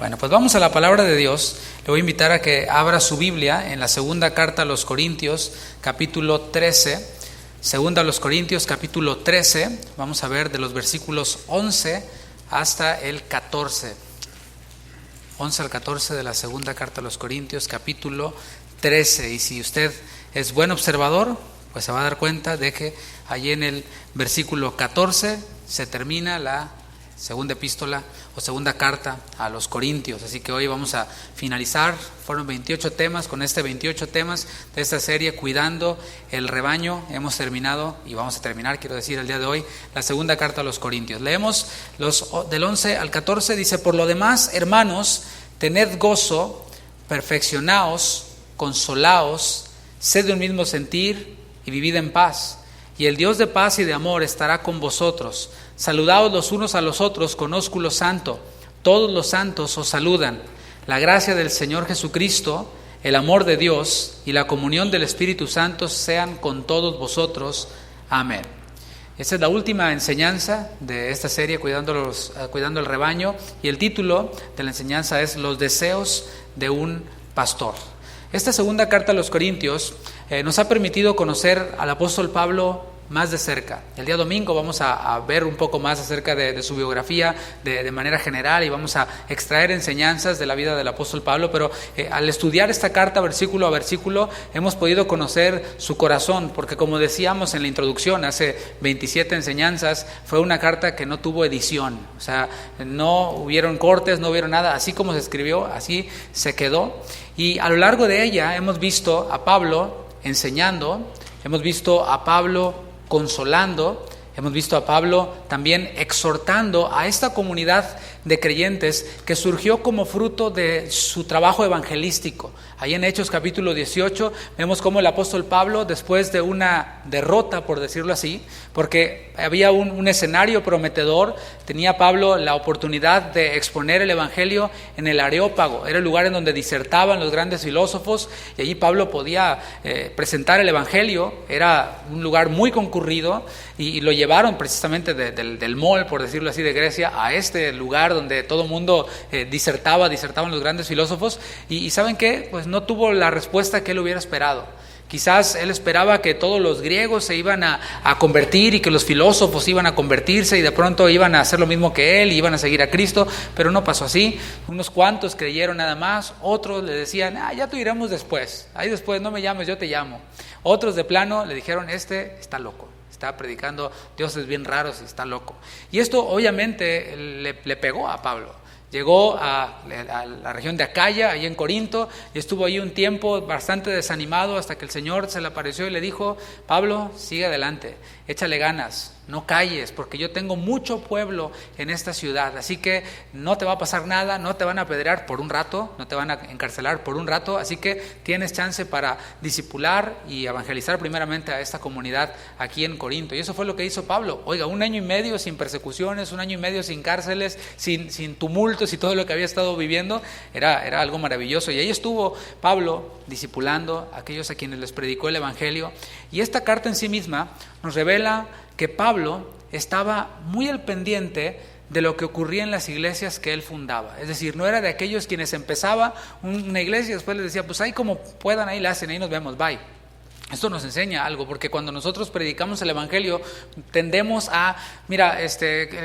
Bueno, pues vamos a la palabra de Dios. Le voy a invitar a que abra su Biblia en la segunda carta a los Corintios, capítulo 13. Segunda a los Corintios, capítulo 13. Vamos a ver de los versículos 11 hasta el 14. 11 al 14 de la segunda carta a los Corintios, capítulo 13. Y si usted es buen observador, pues se va a dar cuenta de que allí en el versículo 14 se termina la segunda epístola o segunda carta a los Corintios. Así que hoy vamos a finalizar, fueron 28 temas, con 28 temas de esta serie, Cuidando el Rebaño. Hemos terminado y vamos a terminar, quiero decir, el día de hoy, la segunda carta a los Corintios. Leemos del 11 al 14, dice: por lo demás, hermanos, tened gozo, perfeccionaos, consolaos, sed de un mismo sentir y vivid en paz. Y el Dios de paz y de amor estará con vosotros. Saludaos los unos a los otros con ósculo santo. Todos los santos os saludan. La gracia del Señor Jesucristo, el amor de Dios y la comunión del Espíritu Santo sean con todos vosotros. Amén. Esta es la última enseñanza de esta serie, Cuidando el Rebaño. Y el título de la enseñanza es Los deseos de un pastor. Esta segunda carta a los Corintios nos ha permitido conocer al apóstol Pablo más de cerca. El día domingo vamos a ver un poco más acerca de su biografía de manera general y vamos a extraer enseñanzas de la vida del apóstol Pablo, pero al estudiar esta carta versículo a versículo hemos podido conocer su corazón, porque como decíamos en la introducción, hace 27 enseñanzas, fue una carta que no tuvo edición, o sea, no hubieron cortes, no hubieron nada, así como se escribió, así se quedó. Y a lo largo de ella hemos visto a Pablo enseñando, hemos visto a Pablo consolando, hemos visto a Pablo también exhortando a esta comunidad de creyentes que surgió como fruto de su trabajo evangelístico. Ahí en Hechos capítulo 18 vemos cómo el apóstol Pablo, después de una derrota, por decirlo así, porque había un escenario prometedor, tenía Pablo la oportunidad de exponer el evangelio en el Areópago. Era el lugar en donde disertaban los grandes filósofos y allí Pablo podía presentar el evangelio. Era un lugar muy concurrido y lo llevaron precisamente del mall, por decirlo así, de Grecia a este lugar donde todo el mundo disertaban los grandes filósofos. Y ¿saben qué? Pues no tuvo la respuesta que él hubiera esperado. Quizás él esperaba que todos los griegos se iban a convertir y que los filósofos iban a convertirse y de pronto iban a hacer lo mismo que él y iban a seguir a Cristo, pero no pasó así. Unos cuantos creyeron nada más, otros le decían, ya te iremos después, ahí después no me llames, yo te llamo. Otros de plano le dijeron, este está loco, está predicando dioses bien raros y está loco. Y esto obviamente le pegó a Pablo. Llegó a la región de Acaya, ahí en Corinto, y estuvo ahí un tiempo bastante desanimado hasta que el Señor se le apareció y le dijo, Pablo, sigue adelante, échale ganas, no calles, porque yo tengo mucho pueblo en esta ciudad, así que no te va a pasar nada, no te van a apedrear por un rato, no te van a encarcelar por un rato, así que tienes chance para discipular y evangelizar primeramente a esta comunidad aquí en Corinto. Y eso fue lo que hizo Pablo. Oiga, 1 año y medio sin persecuciones, 1 año y medio sin cárceles, sin tumultos y todo lo que había estado viviendo, era algo maravilloso. Y ahí estuvo Pablo discipulando a aquellos a quienes les predicó el evangelio. Y esta carta en sí misma nos revela que Pablo estaba muy al pendiente de lo que ocurría en las iglesias que él fundaba. Es decir, no era de aquellos quienes empezaba una iglesia y después les decía, pues ahí como puedan, ahí la hacen, ahí nos vemos, bye. Esto nos enseña algo, porque cuando nosotros predicamos el evangelio tendemos a, mira,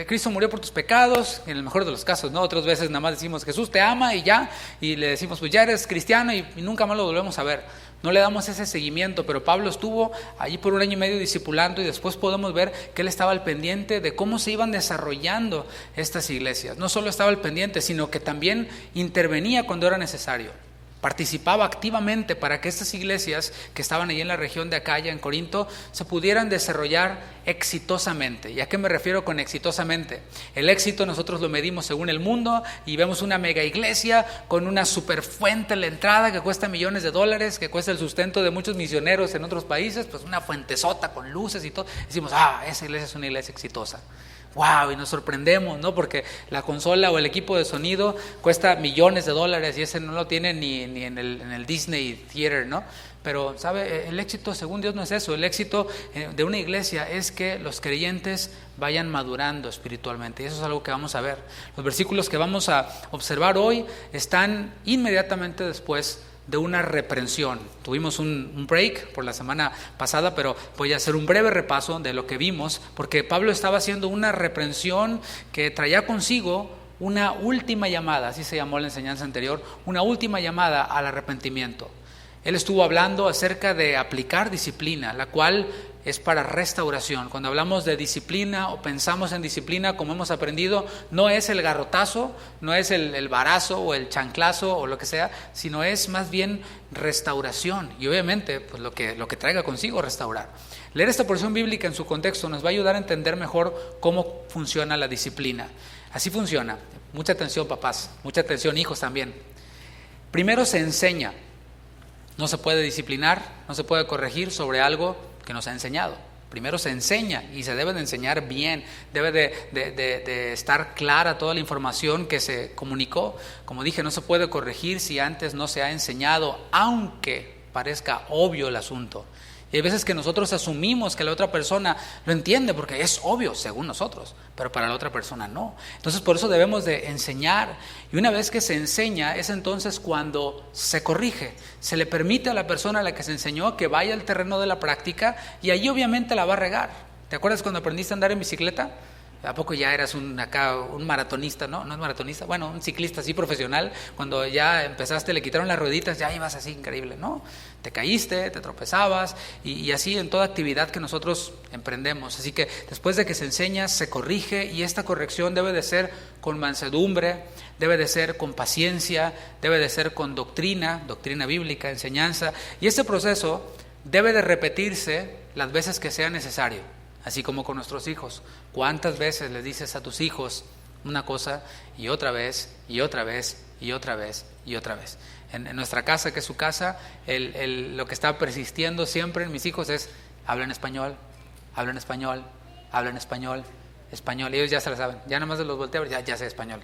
Cristo murió por tus pecados, en el mejor de los casos, ¿no? Otras veces nada más decimos, Jesús te ama y ya, y le decimos, pues ya eres cristiano y nunca más lo volvemos a ver. No le damos ese seguimiento, pero Pablo estuvo allí por 1 año y medio discipulando y después podemos ver que él estaba al pendiente de cómo se iban desarrollando estas iglesias. No solo estaba al pendiente, sino que también intervenía cuando era necesario. Participaba activamente para que estas iglesias que estaban ahí en la región de Acaya, en Corinto, se pudieran desarrollar exitosamente. ¿Y a qué me refiero con exitosamente? El éxito nosotros lo medimos según el mundo y vemos una mega iglesia con una super fuente en la entrada que cuesta millones de dólares, que cuesta el sustento de muchos misioneros en otros países, pues una fuentezota con luces y todo. Decimos, esa iglesia es una iglesia exitosa. wow, y nos sorprendemos, ¿no? Porque la consola o el equipo de sonido cuesta millones de dólares y ese no lo tiene ni en el Disney Theater, ¿no? Pero, ¿sabe? El éxito, según Dios, no es eso. El éxito de una iglesia es que los creyentes vayan madurando espiritualmente. Y eso es algo que vamos a ver. Los versículos que vamos a observar hoy están inmediatamente después de una reprensión. Tuvimos un break por la semana pasada, pero voy a hacer un breve repaso de lo que vimos, porque Pablo estaba haciendo una reprensión que traía consigo una última llamada, así se llamó la enseñanza anterior, una última llamada al arrepentimiento. Él estuvo hablando acerca de aplicar disciplina, la cual es para restauración. Cuando hablamos de disciplina o pensamos en disciplina, como hemos aprendido, no es el garrotazo, no es el varazo o el chanclazo o lo que sea, sino es más bien restauración. Y obviamente, pues lo que traiga consigo restaurar. Leer esta porción bíblica en su contexto nos va a ayudar a entender mejor cómo funciona la disciplina. Así funciona. Mucha atención, papás. Mucha atención, hijos también. Primero se enseña. No se puede disciplinar, no se puede corregir sobre algo que nos ha enseñado. Primero se enseña y se debe de enseñar bien, debe de estar clara toda la información que se comunicó. Como dije, no se puede corregir si antes no se ha enseñado, aunque parezca obvio el asunto. Y hay veces que nosotros asumimos que la otra persona lo entiende porque es obvio según nosotros, pero para la otra persona no. Entonces por eso debemos de enseñar, y una vez que se enseña es entonces cuando se corrige. Se le permite a la persona a la que se enseñó que vaya al terreno de la práctica y allí obviamente la va a regar. ¿Te acuerdas cuando aprendiste a andar en bicicleta? ¿A poco ya eras un maratonista, no? No es maratonista, bueno, un ciclista así profesional. Cuando ya empezaste, le quitaron las rueditas, ya ibas así increíble, ¿no? Te caíste, te tropezabas y así en toda actividad que nosotros emprendemos. Así que después de que se enseña, se corrige, y esta corrección debe de ser con mansedumbre, debe de ser con paciencia, debe de ser con doctrina bíblica, enseñanza, y este proceso debe de repetirse las veces que sea necesario. Así como con nuestros hijos. ¿Cuántas veces les dices a tus hijos una cosa y otra vez, y otra vez, y otra vez, y otra vez? En nuestra casa, que es su casa, lo que está persistiendo siempre en mis hijos es: hablan español, hablan español, hablan español, español. Y ellos ya se lo saben. Ya nada más de los volteo, ya sé español.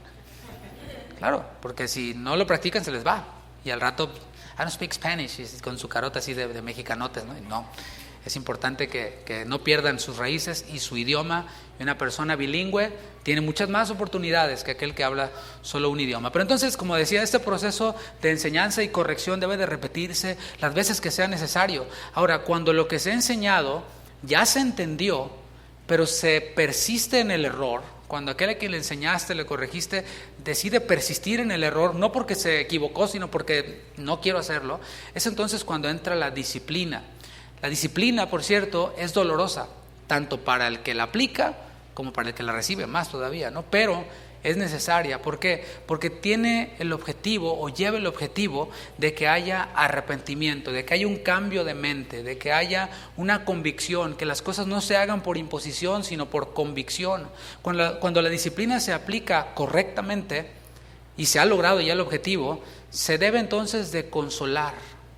Claro, porque si no lo practican se les va. Y al rato, I don't speak Spanish, y con su carota así de mexicanotes, ¿no? Y no. Es importante que no pierdan sus raíces y su idioma. Y una persona bilingüe tiene muchas más oportunidades que aquel que habla solo un idioma. Pero entonces, como decía, este proceso de enseñanza y corrección debe de repetirse las veces que sea necesario. Ahora, cuando lo que se ha enseñado ya se entendió, pero se persiste en el error, cuando aquel a quien le enseñaste, le corregiste, decide persistir en el error, no porque se equivocó, sino porque no quiero hacerlo, es entonces cuando entra la disciplina. La disciplina, por cierto, es dolorosa, tanto para el que la aplica como para el que la recibe, más todavía, ¿no? Pero es necesaria. ¿Por qué? Porque tiene el objetivo, o lleva el objetivo, de que haya arrepentimiento, de que haya un cambio de mente, de que haya una convicción, que las cosas no se hagan por imposición, sino por convicción. Cuando la disciplina se aplica correctamente y se ha logrado ya el objetivo, se debe entonces de consolar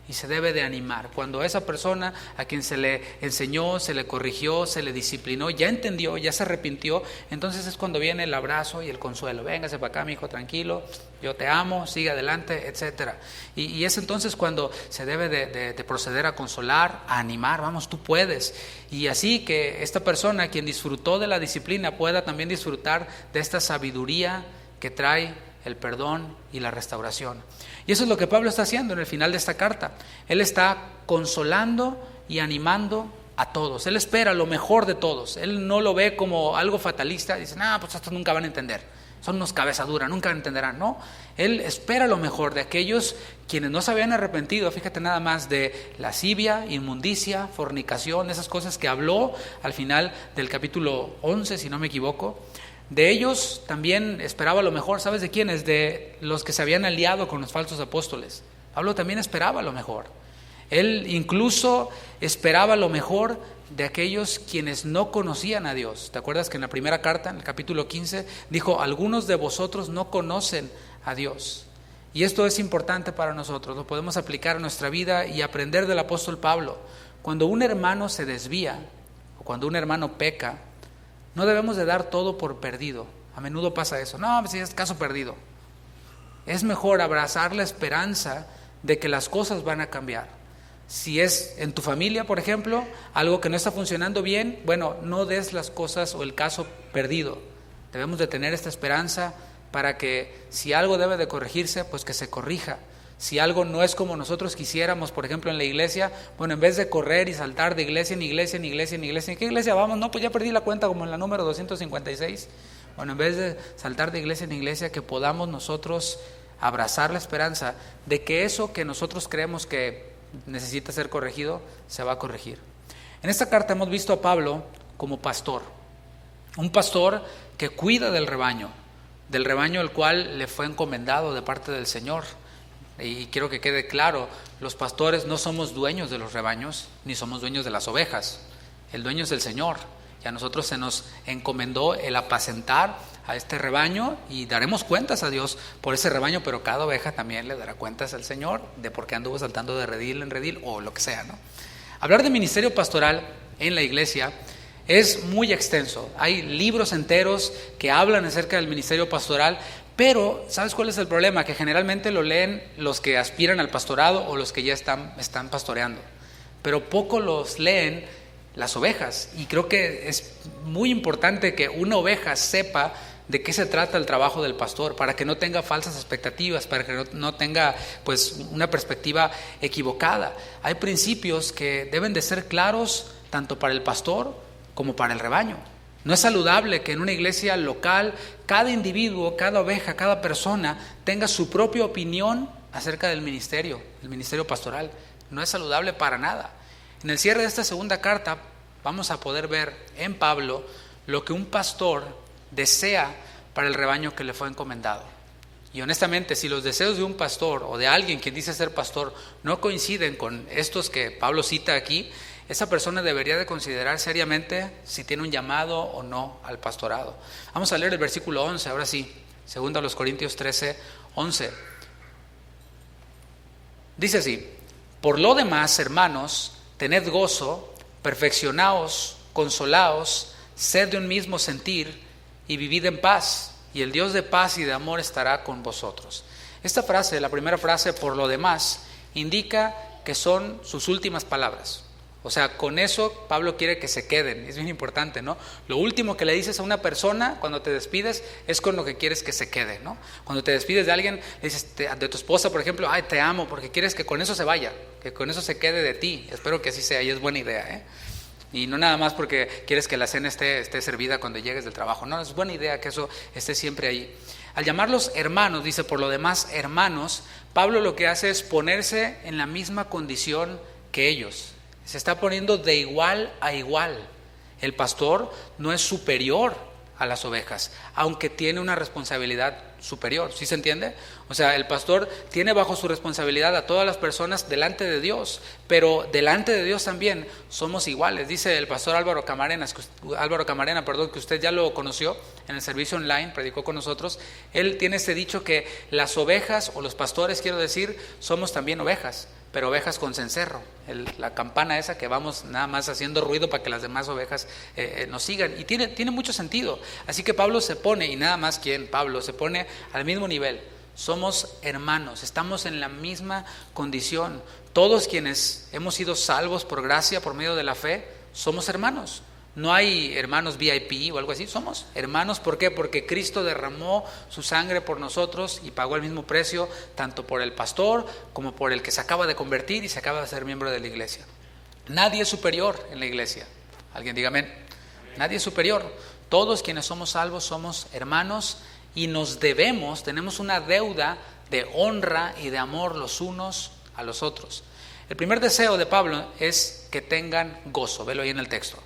y se debe de animar. Cuando esa persona a quien se le enseñó, se le corrigió, se le disciplinó, ya entendió, ya se arrepintió, entonces es cuando viene el abrazo y el consuelo. Véngase para acá, mi hijo, tranquilo, yo te amo, sigue adelante, etcétera. Y es entonces cuando se debe de proceder a consolar, a animar. Vamos, tú puedes. Y así que esta persona, quien disfrutó de la disciplina, pueda también disfrutar de esta sabiduría que trae el perdón y la restauración. Y eso es lo que Pablo está haciendo en el final de esta carta. Él está consolando y animando a todos. Él espera lo mejor de todos. Él no lo ve como algo fatalista. Dice, pues estos nunca van a entender. Son unos cabezadura, nunca entenderán. No, él espera lo mejor de aquellos quienes no se habían arrepentido. Fíjate nada más de lascivia, inmundicia, fornicación, esas cosas que habló al final del capítulo 11, si no me equivoco. De ellos también esperaba lo mejor. ¿Sabes de quiénes? De los que se habían aliado con los falsos apóstoles. Pablo también esperaba lo mejor. Él incluso esperaba lo mejor de aquellos quienes no conocían a Dios. ¿Te acuerdas que en la primera carta, en el capítulo 15, dijo: algunos de vosotros no conocen a Dios? Y esto es importante para nosotros. Lo podemos aplicar a nuestra vida y aprender del apóstol Pablo. Cuando un hermano se desvía o cuando un hermano peca, No debemos de dar todo por perdido. A menudo pasa eso. No, pues es caso perdido. Es mejor abrazar la esperanza de que las cosas van a cambiar. Si es en tu familia, por ejemplo, algo que no está funcionando bien, bueno, no des las cosas o el caso perdido. Debemos de tener esta esperanza para que si algo debe de corregirse, pues que se corrija. Si algo no es como nosotros quisiéramos, por ejemplo en la iglesia, bueno, en vez de correr y saltar de iglesia en iglesia, en iglesia, en iglesia, ¿en qué iglesia vamos? No, pues ya perdí la cuenta como en la número 256. Bueno, en vez de saltar de iglesia en iglesia, que podamos nosotros abrazar la esperanza de que eso que nosotros creemos que necesita ser corregido, se va a corregir. En esta carta hemos visto a Pablo como pastor, un pastor que cuida del rebaño al cual le fue encomendado de parte del Señor. Y quiero que quede claro, los pastores no somos dueños de los rebaños, ni somos dueños de las ovejas. El dueño es el Señor, y a nosotros se nos encomendó el apacentar a este rebaño, y daremos cuentas a Dios por ese rebaño, pero cada oveja también le dará cuentas al Señor de por qué anduvo saltando de redil en redil o lo que sea, ¿no? Hablar de ministerio pastoral en la iglesia es muy extenso. Hay libros enteros que hablan acerca del ministerio pastoral, pero ¿sabes cuál es el problema? Que generalmente lo leen los que aspiran al pastorado o los que ya están pastoreando, pero poco los leen las ovejas. Y creo que es muy importante que una oveja sepa de qué se trata el trabajo del pastor, para que no tenga falsas expectativas, para que no tenga pues una perspectiva equivocada. Hay principios que deben de ser claros tanto para el pastor como para el rebaño. No es saludable que en una iglesia local cada individuo, cada oveja, cada persona tenga su propia opinión acerca del ministerio, el ministerio pastoral. No es saludable para nada. En el cierre de esta segunda carta vamos a poder ver en Pablo lo que un pastor desea para el rebaño que le fue encomendado. Y honestamente, si los deseos de un pastor o de alguien quien dice ser pastor no coinciden con estos que Pablo cita aquí, esa persona debería de considerar seriamente si tiene un llamado o no al pastorado. Vamos a leer el versículo 11, ahora sí, 2 Corintios 13, 11. Dice así: por lo demás, hermanos, tened gozo, perfeccionaos, consolaos, sed de un mismo sentir y vivid en paz, y el Dios de paz y de amor estará con vosotros. Esta frase, la primera frase, por lo demás, indica que son sus últimas palabras. O sea, con eso Pablo quiere que se queden. Es bien importante, ¿no? Lo último que le dices a una persona cuando te despides es con lo que quieres que se quede, ¿no? Cuando te despides de alguien, le dices de tu esposa, por ejemplo, ay, te amo, porque quieres que con eso se vaya, que con eso se quede de ti. Espero que así sea, y es buena idea, ¿eh? Y no nada más porque quieres que la cena esté servida cuando llegues del trabajo. No, es buena idea que eso esté siempre ahí. Al llamarlos hermanos, dice, por lo demás, hermanos, Pablo lo que hace es ponerse en la misma condición que ellos. Se está poniendo de igual a igual. El pastor no es superior a las ovejas, aunque tiene una responsabilidad superior. ¿Sí se entiende? O sea, el pastor tiene bajo su responsabilidad a todas las personas delante de Dios, pero delante de Dios también somos iguales. Dice el pastor Álvaro Camarena, que usted ya lo conoció en el servicio online, predicó con nosotros. Él tiene este dicho que las ovejas, o los pastores quiero decir, somos también ovejas, pero ovejas con cencerro, la campana esa que vamos nada más haciendo ruido para que las demás ovejas nos sigan. Y tiene mucho sentido. Así que Pablo se pone, y nada más quien, Pablo se pone al mismo nivel. Somos hermanos, estamos en la misma condición. Todos quienes hemos sido salvos por gracia, por medio de la fe, somos hermanos. No hay hermanos VIP o algo así, somos hermanos. ¿Por qué? Porque Cristo derramó su sangre por nosotros y pagó el mismo precio, tanto por el pastor como por el que se acaba de convertir y se acaba de ser miembro de la iglesia. Nadie es superior en la iglesia. ¿Alguien diga amén? Nadie es superior. Todos quienes somos salvos somos hermanos y tenemos una deuda de honra y de amor los unos a los otros. El primer deseo de Pablo es que tengan gozo. Velo ahí en el texto.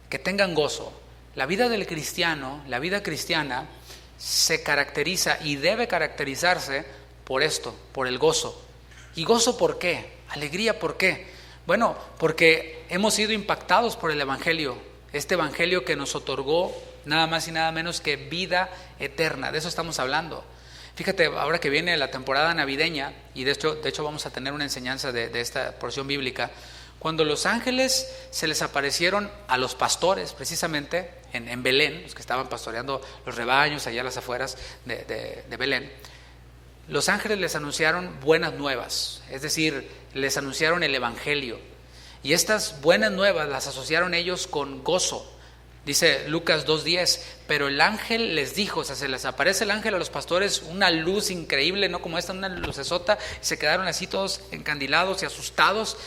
Que tengan gozo. La vida del cristiano, la vida cristiana, se caracteriza y debe caracterizarse por esto, por el gozo. ¿Y gozo por qué? Alegría, ¿por qué? Bueno, porque hemos sido impactados por el Evangelio. Este Evangelio que nos otorgó nada más y nada menos que vida eterna. De eso estamos hablando. Fíjate, ahora que viene la temporada navideña, y de hecho vamos a tener una enseñanza de esta porción bíblica. Cuando los ángeles se les aparecieron a los pastores, precisamente en Belén, los que estaban pastoreando los rebaños allá a las afueras de Belén, los ángeles les anunciaron buenas nuevas, es decir, les anunciaron el evangelio. Y estas buenas nuevas las asociaron ellos con gozo. Dice Lucas 2:10, pero el ángel les dijo, o sea, se les aparece el ángel a los pastores, una luz increíble, no como esta, una lucesota, y se quedaron así todos encandilados y asustados.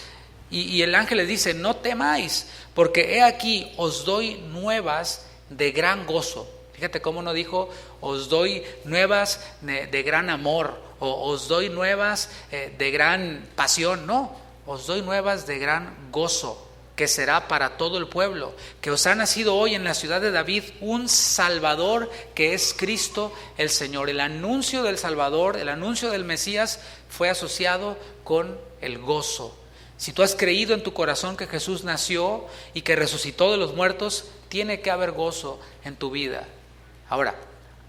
Y el ángel les dice, no temáis, porque he aquí os doy nuevas de gran gozo. Fíjate cómo no dijo, os doy nuevas de gran amor, o os doy nuevas de gran pasión, no, os doy nuevas de gran gozo, que será para todo el pueblo, que os ha nacido hoy en la ciudad de David un Salvador, que es Cristo el Señor. El anuncio del Salvador, el anuncio del Mesías fue asociado con el gozo. Si tú has creído en tu corazón que Jesús nació y que resucitó de los muertos, tiene que haber gozo en tu vida. Ahora,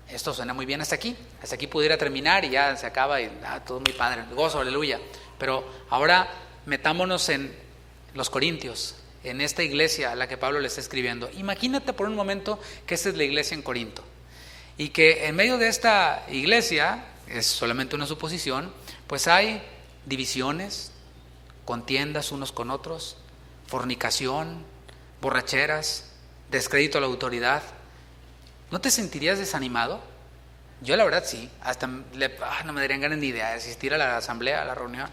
esto suena muy bien hasta aquí pudiera terminar y ya se acaba y todo muy padre, gozo, aleluya. Pero ahora metámonos en los Corintios, en esta iglesia a la que Pablo le está escribiendo. Imagínate por un momento que esta es la iglesia en Corinto y que en medio de esta iglesia, es solamente una suposición, pues hay divisiones, contiendas unos con otros, fornicación, borracheras, descrédito a la autoridad. ¿No te sentirías desanimado? Yo la verdad sí, hasta no me darían ganas ni idea de asistir a la asamblea, a la reunión,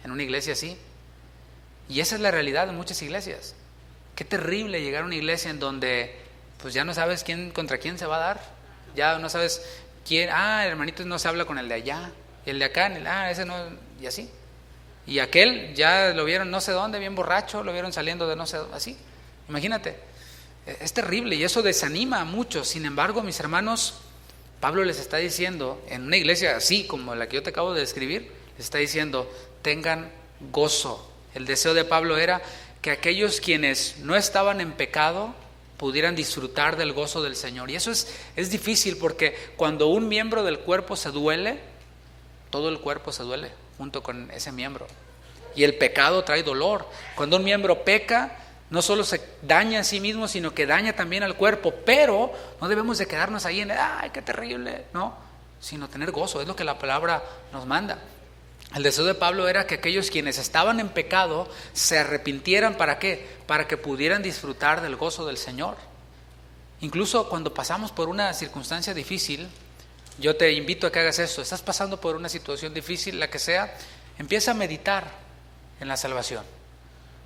en una iglesia así. Y esa es la realidad de muchas iglesias. Qué terrible llegar a una iglesia en donde pues ya no sabes contra quién se va a dar, ya no sabes quién, el hermanito no se habla con el de allá, y el de acá, ese no, y así. Y aquel ya lo vieron no sé dónde, bien borracho, lo vieron saliendo de no sé dónde, así. Imagínate, es terrible y eso desanima a muchos. Sin embargo, mis hermanos, Pablo les está diciendo, en una iglesia así como la que yo te acabo de describir, les está diciendo, tengan gozo. El deseo de Pablo era que aquellos quienes no estaban en pecado pudieran disfrutar del gozo del Señor. Y eso es difícil porque cuando un miembro del cuerpo se duele, todo el cuerpo se duele junto con ese miembro. Y el pecado trae dolor. Cuando un miembro peca, no solo se daña a sí mismo, sino que daña también al cuerpo. Pero no debemos de quedarnos ahí en, ¡ay, qué terrible! No, sino tener gozo, es lo que la palabra nos manda. El deseo de Pablo era que aquellos quienes estaban en pecado se arrepintieran. ¿Para qué? Para que pudieran disfrutar del gozo del Señor. Incluso cuando pasamos por una circunstancia difícil, yo te invito a que hagas esto. Estás pasando por una situación difícil, la que sea, empieza a meditar en la salvación.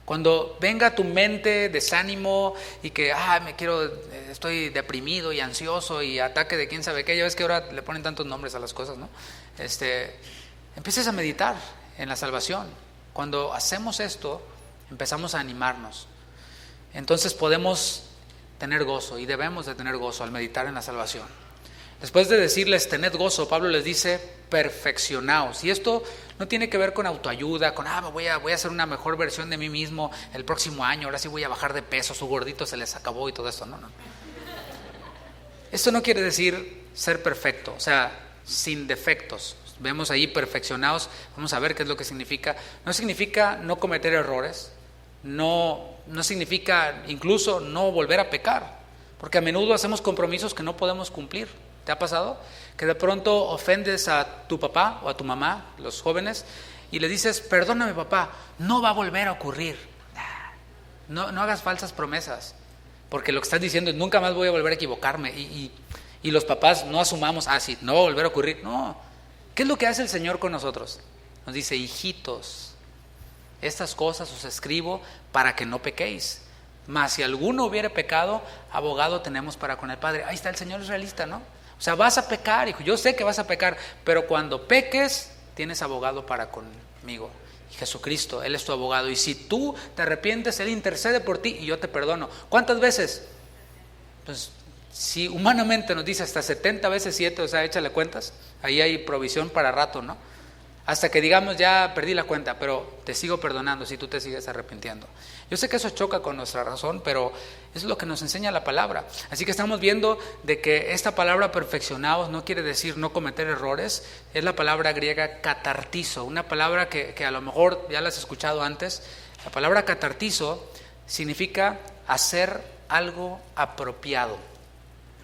Cuando venga a tu mente desánimo y que estoy deprimido y ansioso y ataque de quién sabe qué, ya ves que ahora le ponen tantos nombres a las cosas, ¿no? Empieces a meditar en la salvación. Cuando hacemos esto, empezamos a animarnos. Entonces podemos tener gozo y debemos de tener gozo al meditar en la salvación. Después de decirles tened gozo, Pablo les dice perfeccionaos. Y esto no tiene que ver con autoayuda, con voy a hacer una mejor versión de mí mismo el próximo año, ahora sí voy a bajar de peso, su gordito se les acabó y todo eso. No. Esto no quiere decir ser perfecto, o sea, sin defectos. Vemos ahí perfeccionados, vamos a ver qué es lo que significa. No significa no cometer errores, no significa incluso no volver a pecar, porque a menudo hacemos compromisos que no podemos cumplir. ¿Te ha pasado? Que de pronto ofendes a tu papá o a tu mamá, los jóvenes, y le dices, perdóname papá, no va a volver a ocurrir. No hagas falsas promesas, porque lo que estás diciendo es nunca más voy a volver a equivocarme. Y los papás no asumamos, sí, no va a volver a ocurrir. No. ¿Qué es lo que hace el Señor con nosotros? Nos dice, hijitos, estas cosas os escribo para que no pequéis. Mas si alguno hubiere pecado, abogado tenemos para con el Padre. Ahí está, el Señor es realista, ¿no? O sea, vas a pecar, hijo, yo sé que vas a pecar, pero cuando peques, tienes abogado para conmigo. Y Jesucristo, Él es tu abogado. Y si tú te arrepientes, Él intercede por ti y yo te perdono. ¿Cuántas veces? Pues si humanamente nos dice hasta 70 veces 7, o sea, échale cuentas, ahí hay provisión para rato, ¿no? Hasta que digamos, ya perdí la cuenta, pero te sigo perdonando si tú te sigues arrepintiendo. Yo sé que eso choca con nuestra razón, pero es lo que nos enseña la palabra. Así que estamos viendo de que esta palabra perfeccionados no quiere decir no cometer errores. Es la palabra griega catartizo, una palabra que a lo mejor ya la has escuchado antes. La palabra catartizo significa hacer algo apropiado.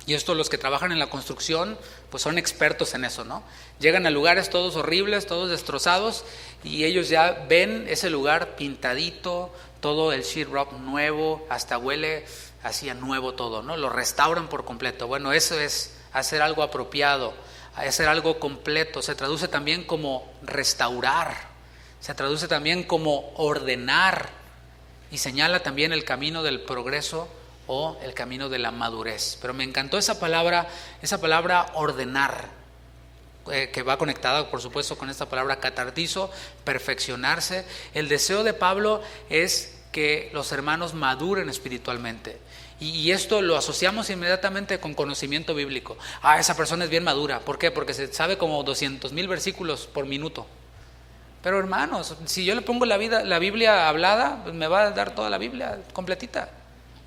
Y esto los que trabajan en la construcción pues son expertos en eso, ¿no? Llegan a lugares todos horribles, todos destrozados, y ellos ya ven ese lugar pintadito, todo el sheetrock nuevo, hasta huele así a nuevo todo, ¿no? Lo restauran por completo. Bueno, eso es hacer algo apropiado, hacer algo completo. Se traduce también como restaurar, se traduce también como ordenar, y señala también el camino del progreso o el camino de la madurez. Pero me encantó esa palabra ordenar, que va conectada por supuesto con esta palabra catartizo, perfeccionarse. El deseo de Pablo es que los hermanos maduren espiritualmente, y esto lo asociamos inmediatamente con conocimiento bíblico. Esa persona es bien madura. ¿Por qué? Porque se sabe como 200,000 versículos por minuto. Pero hermanos, si yo le pongo la Biblia hablada, pues me va a dar toda la Biblia completita.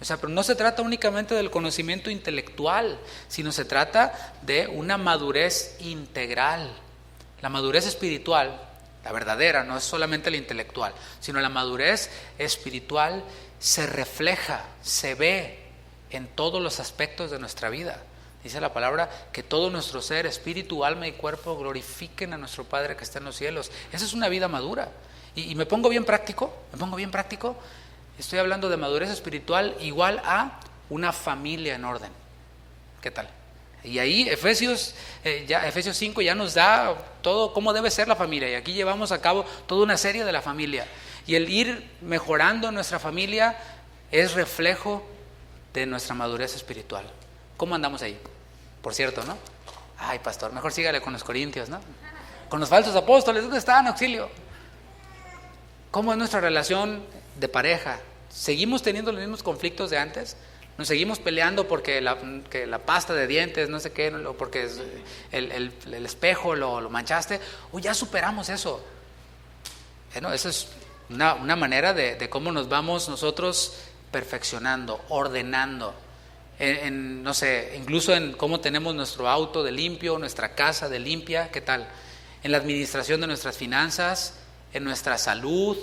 O sea, pero no se trata únicamente del conocimiento intelectual, sino se trata de una madurez integral. La madurez espiritual, la verdadera, no es solamente la intelectual, sino la madurez espiritual se refleja, se ve en todos los aspectos de nuestra vida. Dice la palabra que todo nuestro ser, espíritu, alma y cuerpo glorifiquen a nuestro Padre que está en los cielos. Esa es una vida madura. Y me pongo bien práctico. Estoy hablando de madurez espiritual igual a una familia en orden. ¿Qué tal? Y ahí Efesios 5 ya nos da todo cómo debe ser la familia. Y aquí llevamos a cabo toda una serie de la familia. Y el ir mejorando nuestra familia es reflejo de nuestra madurez espiritual. ¿Cómo andamos ahí? Por cierto, ¿no? Ay, pastor, mejor sígale con los corintios, ¿no? Con los falsos apóstoles, ¿dónde están? Auxilio. ¿Cómo es nuestra relación de pareja? ¿Seguimos teniendo los mismos conflictos de antes? ¿Nos seguimos peleando porque la pasta de dientes, no sé qué, porque el espejo lo manchaste? ¿O ya superamos eso? Bueno, esa es una manera de cómo nos vamos nosotros perfeccionando, ordenando. No sé, incluso en cómo tenemos nuestro auto de limpio, nuestra casa de limpia, ¿qué tal? En la administración de nuestras finanzas, en nuestra salud,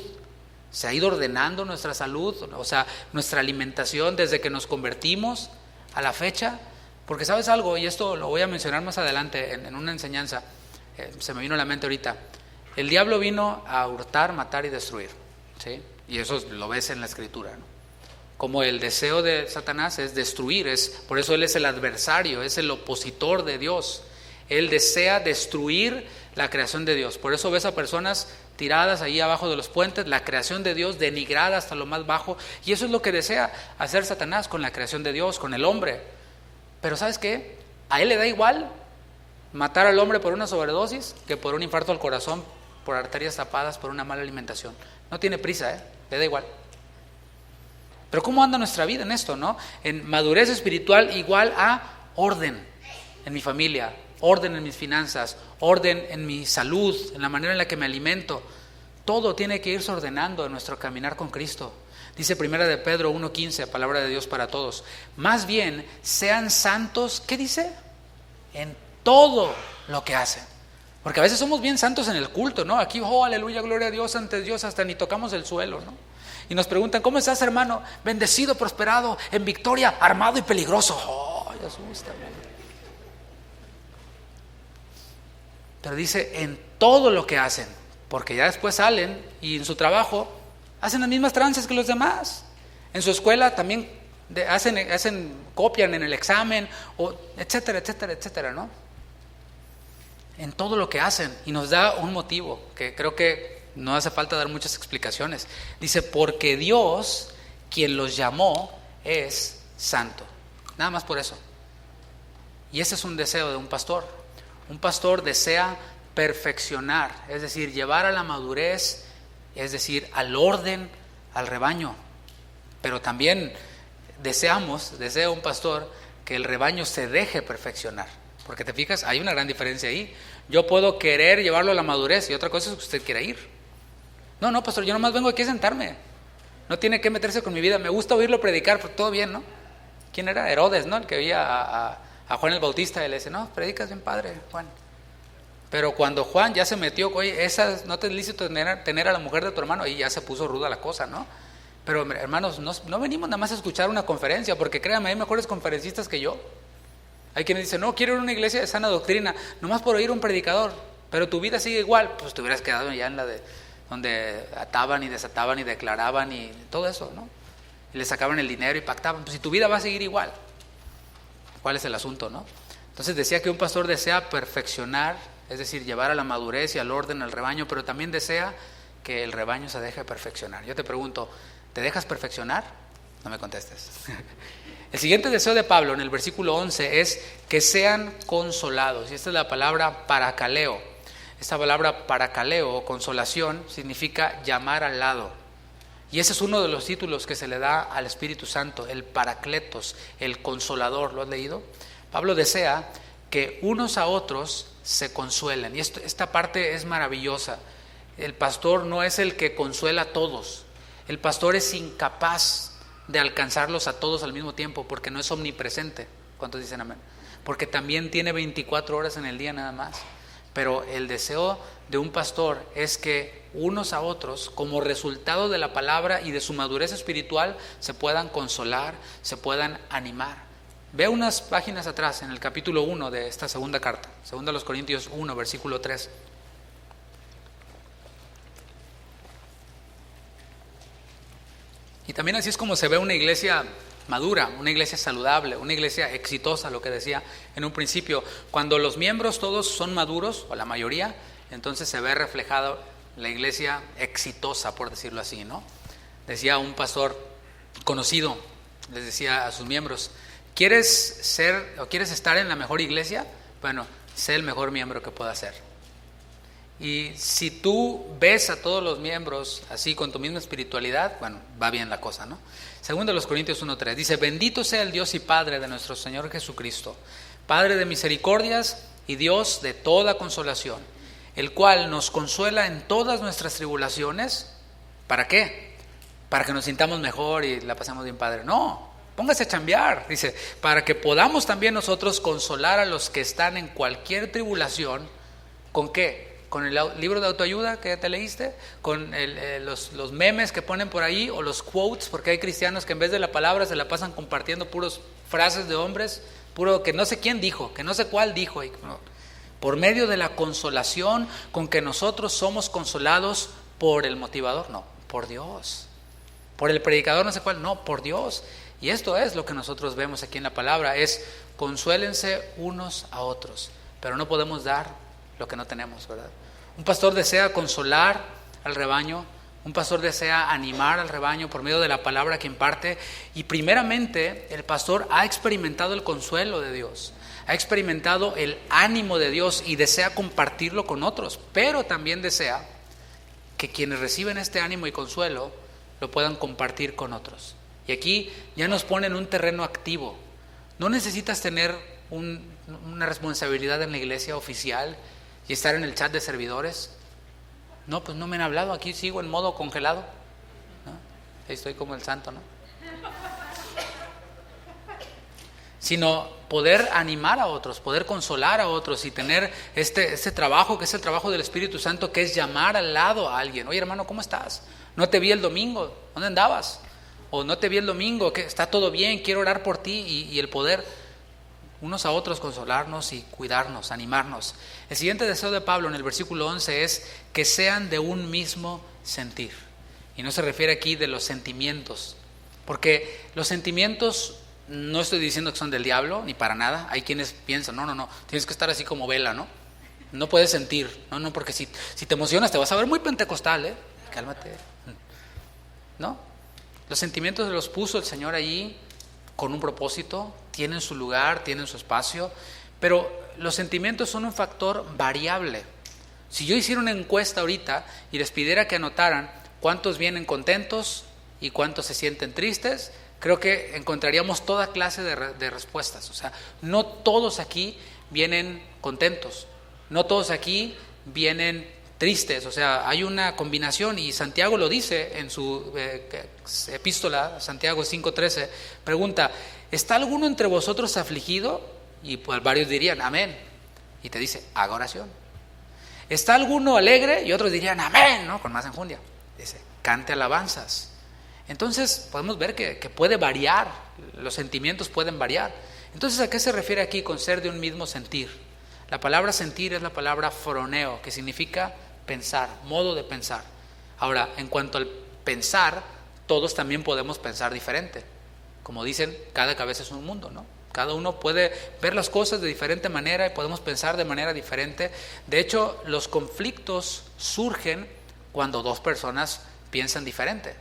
se ha ido ordenando nuestra salud, o sea, nuestra alimentación desde que nos convertimos a la fecha, porque sabes algo, y esto lo voy a mencionar más adelante en una enseñanza, se me vino a la mente ahorita. El diablo vino a hurtar, matar y destruir, ¿sí? Y eso lo ves en la Escritura, ¿no? Como el deseo de Satanás es destruir, por eso él es el adversario, es el opositor de Dios. Él desea destruir la creación de Dios. Por eso ves a personas tiradas ahí abajo de los puentes, la creación de Dios denigrada hasta lo más bajo. Y eso es lo que desea hacer Satanás con la creación de Dios, con el hombre. Pero ¿sabes qué? A él le da igual matar al hombre por una sobredosis que por un infarto al corazón, por arterias tapadas, por una mala alimentación. No tiene prisa, le da igual. Pero ¿cómo anda nuestra vida en esto, no? En madurez espiritual igual a orden en mi familia, orden en mis finanzas, orden en mi salud, en la manera en la que me alimento. Todo tiene que irse ordenando en nuestro caminar con Cristo. Dice 1 de Pedro 1:15, palabra de Dios para todos. Más bien, sean santos, ¿qué dice? En todo lo que hacen. Porque a veces somos bien santos en el culto, ¿no? Aquí, aleluya, gloria a Dios, ante Dios, hasta ni tocamos el suelo, ¿no? Y nos preguntan, ¿cómo estás, hermano? Bendecido, prosperado, en victoria, armado y peligroso. Asusta. Pero dice, en todo lo que hacen, porque ya después salen y en su trabajo hacen las mismas tranzas que los demás. En su escuela también copian en el examen, etcétera, etcétera, etcétera, ¿no? En todo lo que hacen. Y nos da un motivo que creo que no hace falta dar muchas explicaciones. Dice, porque Dios, quien los llamó, es santo. Nada más por eso. Y ese es un deseo de un pastor. Un pastor desea perfeccionar, es decir, llevar a la madurez, es decir, al orden, al rebaño. Pero también desea un pastor que el rebaño se deje perfeccionar. Porque te fijas, hay una gran diferencia ahí. Yo puedo querer llevarlo a la madurez y otra cosa es que usted quiera ir. No, pastor, yo nomás vengo aquí a sentarme. No tiene que meterse con mi vida. Me gusta oírlo predicar, pero todo bien, ¿no? ¿Quién era? Herodes, ¿no? El que veía a Juan el Bautista y le dice, no, predicas bien padre, Juan. Pero cuando Juan ya se metió, oye, no te es lícito tener a la mujer de tu hermano, y ya se puso ruda la cosa, ¿no? Pero hermanos, no venimos nada más a escuchar una conferencia, porque créanme, hay mejores conferencistas que yo. Hay quienes dicen, no, quiero ir a una iglesia de sana doctrina, nomás por oír un predicador, pero tu vida sigue igual. Pues te hubieras quedado ya en la de donde ataban y desataban y declaraban y todo eso, ¿no? Y le sacaban el dinero y pactaban. Pues si tu vida va a seguir igual, ¿cuál es el asunto, no? Entonces decía que un pastor desea perfeccionar, es decir, llevar a la madurez y al orden al rebaño, pero también desea que el rebaño se deje perfeccionar. Yo te pregunto, ¿te dejas perfeccionar? No me contestes. El siguiente deseo de Pablo en el versículo 11 es que sean consolados. Y esta es la palabra parakaleo. Esta palabra parakaleo o consolación significa llamar al lado. Y ese es uno de los títulos que se le da al Espíritu Santo, el Paracletos, el Consolador. ¿Lo has leído? Pablo desea que unos a otros se consuelen. Y esta parte es maravillosa. El pastor no es el que consuela a todos. El pastor es incapaz de alcanzarlos a todos al mismo tiempo, porque no es omnipresente. ¿Cuántos dicen amén? Porque también tiene 24 horas en el día nada más. Pero el deseo de un pastor es que unos a otros, como resultado de la palabra y de su madurez espiritual, se puedan consolar, se puedan animar. Ve unas páginas atrás en el capítulo 1 de esta segunda carta, segunda a los Corintios 1, versículo 3. Y también así es como se ve una iglesia madura, una iglesia saludable, una iglesia exitosa, lo que decía en un principio. Cuando los miembros todos son maduros, o la mayoría, entonces se ve reflejado la iglesia exitosa, por decirlo así, ¿no? Decía un pastor conocido, les decía a sus miembros, ¿quieres estar en la mejor iglesia? Bueno, sé el mejor miembro que pueda ser. Y si tú ves a todos los miembros así con tu misma espiritualidad, bueno, va bien la cosa, ¿no? Segundo de los Corintios 1:3 dice, bendito sea el Dios y Padre de nuestro Señor Jesucristo, Padre de misericordias y Dios de toda consolación, el cual nos consuela en todas nuestras tribulaciones. ¿Para qué? Para que nos sintamos mejor y la pasemos bien padre. No, póngase a chambear, dice, para que podamos también nosotros consolar a los que están en cualquier tribulación. ¿Con qué? Con el libro de autoayuda que te leíste, con los memes que ponen por ahí, o los quotes, porque hay cristianos que en vez de la palabra se la pasan compartiendo puros frases de hombres, puro que no sé quién dijo, que no sé cuál dijo. Por medio de la consolación con que nosotros somos consolados por el motivador, no, por Dios. Por el predicador no sé cuál, no, por Dios. Y esto es lo que nosotros vemos aquí en la palabra, es consuélense unos a otros, pero no podemos dar lo que no tenemos, ¿verdad? Un pastor desea consolar al rebaño, un pastor desea animar al rebaño por medio de la palabra que imparte, y primeramente el pastor ha experimentado el consuelo de Dios, ha experimentado el ánimo de Dios y desea compartirlo con otros, pero también desea que quienes reciben este ánimo y consuelo lo puedan compartir con otros. Y aquí ya nos pone en un terreno activo. No necesitas tener una responsabilidad en la iglesia oficial y estar en el chat de servidores. No, pues no me han hablado, aquí sigo en modo congelado, ¿no? Ahí estoy como el santo, ¿no? Sino poder animar a otros, poder consolar a otros y tener este trabajo que es el trabajo del Espíritu Santo, que es llamar al lado a alguien. Oye, hermano, ¿cómo estás? No te vi el domingo, ¿dónde andabas? O no te vi el domingo, ¿qué? ¿Está todo bien? Quiero orar por ti, y el poder unos a otros consolarnos y cuidarnos, animarnos. El siguiente deseo de Pablo en el versículo 11 es que sean de un mismo sentir. Y no se refiere aquí de los sentimientos, porque los sentimientos no estoy diciendo que son del diablo, ni para nada. Hay quienes piensan, no, tienes que estar así como Vela, ¿no? No puedes sentir, no, porque si te emocionas te vas a ver muy pentecostal, cálmate. ¿No? Los sentimientos los puso el Señor allí con un propósito, tienen su lugar, tienen su espacio, pero los sentimientos son un factor variable. Si yo hiciera una encuesta ahorita y les pidiera que anotaran cuántos vienen contentos y cuántos se sienten tristes, creo que encontraríamos toda clase de respuestas. O sea, no todos aquí vienen contentos, no todos aquí vienen tristes, o sea, hay una combinación, y Santiago lo dice en su epístola, Santiago 5:13, pregunta, ¿está alguno entre vosotros afligido? Y pues varios dirían, amén, y te dice, haga oración. ¿Está alguno alegre? Y otros dirían amén, ¿no? Con más enjundia. Dice, cante alabanzas. Entonces podemos ver que puede variar, los sentimientos pueden variar. Entonces, ¿a qué se refiere aquí con ser de un mismo sentir? La palabra sentir es la palabra phroneo, que significa pensar, modo de pensar. Ahora, en cuanto al pensar, todos también podemos pensar diferente. Como dicen, cada cabeza es un mundo, ¿no? Cada uno puede ver las cosas de diferente manera y podemos pensar de manera diferente. De hecho, los conflictos surgen cuando dos personas piensan diferente.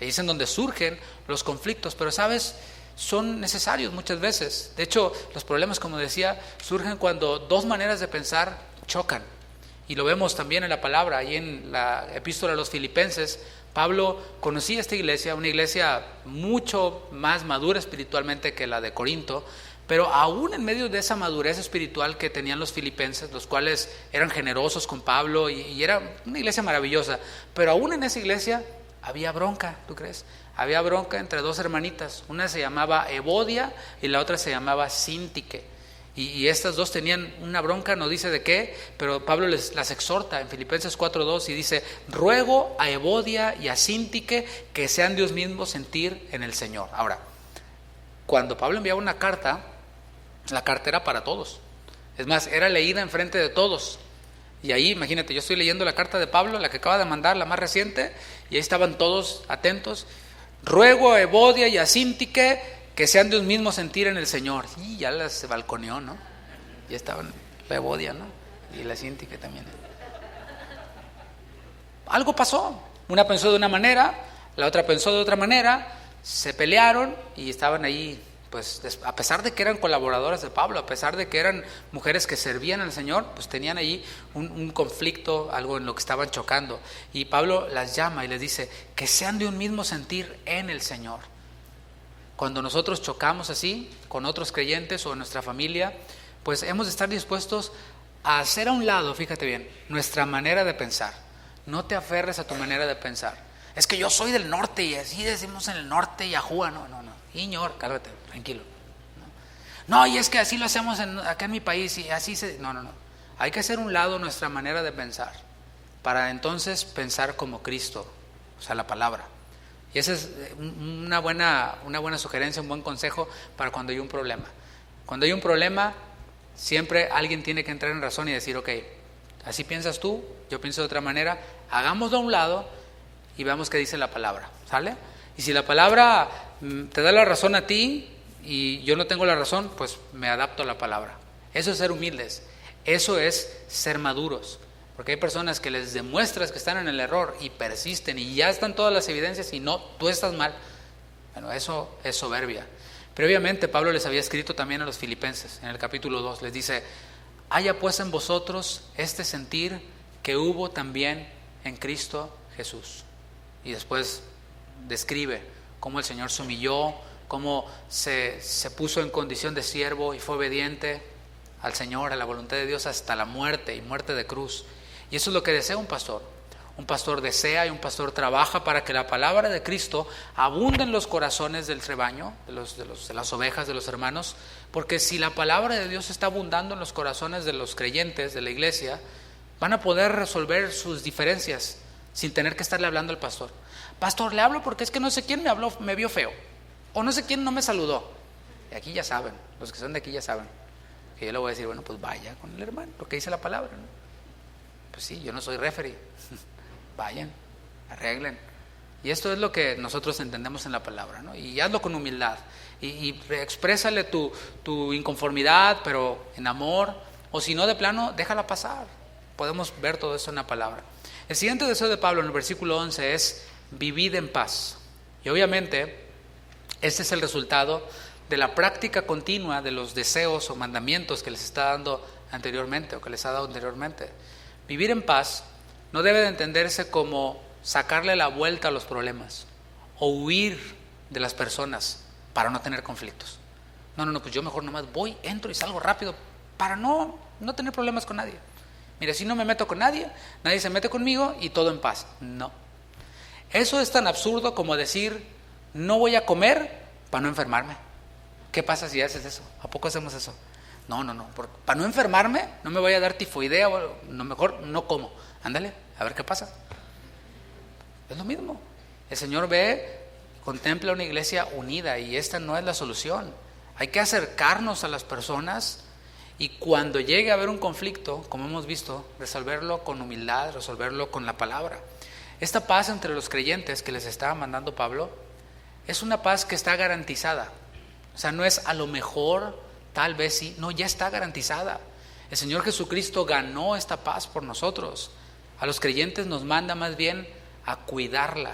Ahí es en donde surgen los conflictos, pero ¿sabes? Son necesarios muchas veces. De hecho, los problemas, como decía, surgen cuando dos maneras de pensar chocan. Y lo vemos también en la palabra, ahí en la epístola a los Filipenses. Pablo conocía esta iglesia, una iglesia mucho más madura espiritualmente que la de Corinto, pero aún en medio de esa madurez espiritual que tenían los filipenses, los cuales eran generosos con Pablo y era una iglesia maravillosa, pero aún en esa iglesia había bronca, ¿tú crees? Había bronca entre dos hermanitas, una se llamaba Evodia y la otra se llamaba Síntique. Y estas dos tenían una bronca, no dice de qué, pero Pablo las exhorta en Filipenses 4:2 y dice, ruego a Evodia y a Síntique que sean de un mismo sentir en el Señor. Ahora, cuando Pablo enviaba una carta, la carta era para todos. Es más, era leída enfrente de todos. Y ahí, imagínate, yo estoy leyendo la carta de Pablo, la que acaba de mandar, la más reciente, y ahí estaban todos atentos. Ruego a Evodia y a Síntique que sean de un mismo sentir en el Señor. Y ya las balconeó, ¿no? Ya estaban la Evodia, ¿no? Y la Síntique también. Algo pasó. Una pensó de una manera, la otra pensó de otra manera, se pelearon y estaban ahí, pues a pesar de que eran colaboradoras de Pablo, a pesar de que eran mujeres que servían al Señor, pues tenían ahí un conflicto, algo en lo que estaban chocando. Y Pablo las llama y les dice que sean de un mismo sentir en el Señor. Cuando nosotros chocamos así con otros creyentes o en nuestra familia, pues hemos de estar dispuestos a hacer a un lado, fíjate bien, nuestra manera de pensar. No te aferres a tu manera de pensar. Es que yo soy del norte y así decimos en el norte y ajúa, no. Iñor, cálmate, tranquilo. No, y es que así lo hacemos acá en mi país y así se... No. Hay que hacer a un lado nuestra manera de pensar para entonces pensar como Cristo, o sea, la palabra. Y esa es una buena sugerencia, un buen consejo para cuando hay un problema. Cuando hay un problema, siempre alguien tiene que entrar en razón y decir, ok, así piensas tú, yo pienso de otra manera, hagámoslo a un lado y veamos qué dice la palabra, ¿sale? Y si la palabra te da la razón a ti y yo no tengo la razón, pues me adapto a la palabra. Eso es ser humildes, eso es ser maduros. Porque hay personas que les demuestras que están en el error y persisten y ya están todas las evidencias y no, tú estás mal. Bueno, eso es soberbia. Pero obviamente Pablo les había escrito también a los filipenses, en el capítulo 2, les dice, haya pues en vosotros este sentir que hubo también en Cristo Jesús. Y después describe cómo el Señor se humilló, cómo se puso en condición de siervo y fue obediente al Señor, a la voluntad de Dios hasta la muerte y muerte de cruz. Y eso es lo que desea un pastor. Un pastor desea y un pastor trabaja para que la palabra de Cristo abunde en los corazones del rebaño, de las ovejas, de los hermanos, porque si la palabra de Dios está abundando en los corazones de los creyentes, de la iglesia, van a poder resolver sus diferencias sin tener que estarle hablando al pastor. Pastor, le hablo porque es que no sé quién me vio feo, o no sé quién no me saludó. Y aquí ya saben, los que son de aquí ya saben, que yo le voy a decir, bueno, pues vaya con el hermano, lo que dice la palabra, ¿no? Pues sí, yo no soy referee. Vayan, arreglen. Y esto es lo que nosotros entendemos en la palabra, ¿no? Y hazlo con humildad. Y exprésale tu inconformidad, pero en amor. O si no, de plano, déjala pasar. Podemos ver todo eso en la palabra. El siguiente deseo de Pablo en el versículo 11 es vivid en paz. Y obviamente, este es el resultado de la práctica continua de los deseos o mandamientos que les está dando anteriormente o que les ha dado anteriormente. Vivir en paz no debe de entenderse como sacarle la vuelta a los problemas o huir de las personas para no tener conflictos. No, pues yo mejor nomás voy, entro y salgo rápido para no tener problemas con nadie. Mira, si no me meto con nadie, nadie se mete conmigo y todo en paz. No. Eso es tan absurdo como decir, no voy a comer para no enfermarme. ¿Qué pasa si haces eso? ¿A poco hacemos eso? No, para no enfermarme, no me vaya a dar tifoidea, o no, mejor no como. Ándale, a ver qué pasa. Es lo mismo. El Señor contempla una iglesia unida y esta no es la solución. Hay que acercarnos a las personas y cuando llegue a haber un conflicto, como hemos visto, resolverlo con humildad, resolverlo con la palabra. Esta paz entre los creyentes que les estaba mandando Pablo es una paz que está garantizada. O sea, no es a lo mejor, tal vez sí, no, ya está garantizada. El Señor Jesucristo ganó esta paz por nosotros. A los creyentes nos manda más bien a cuidarla,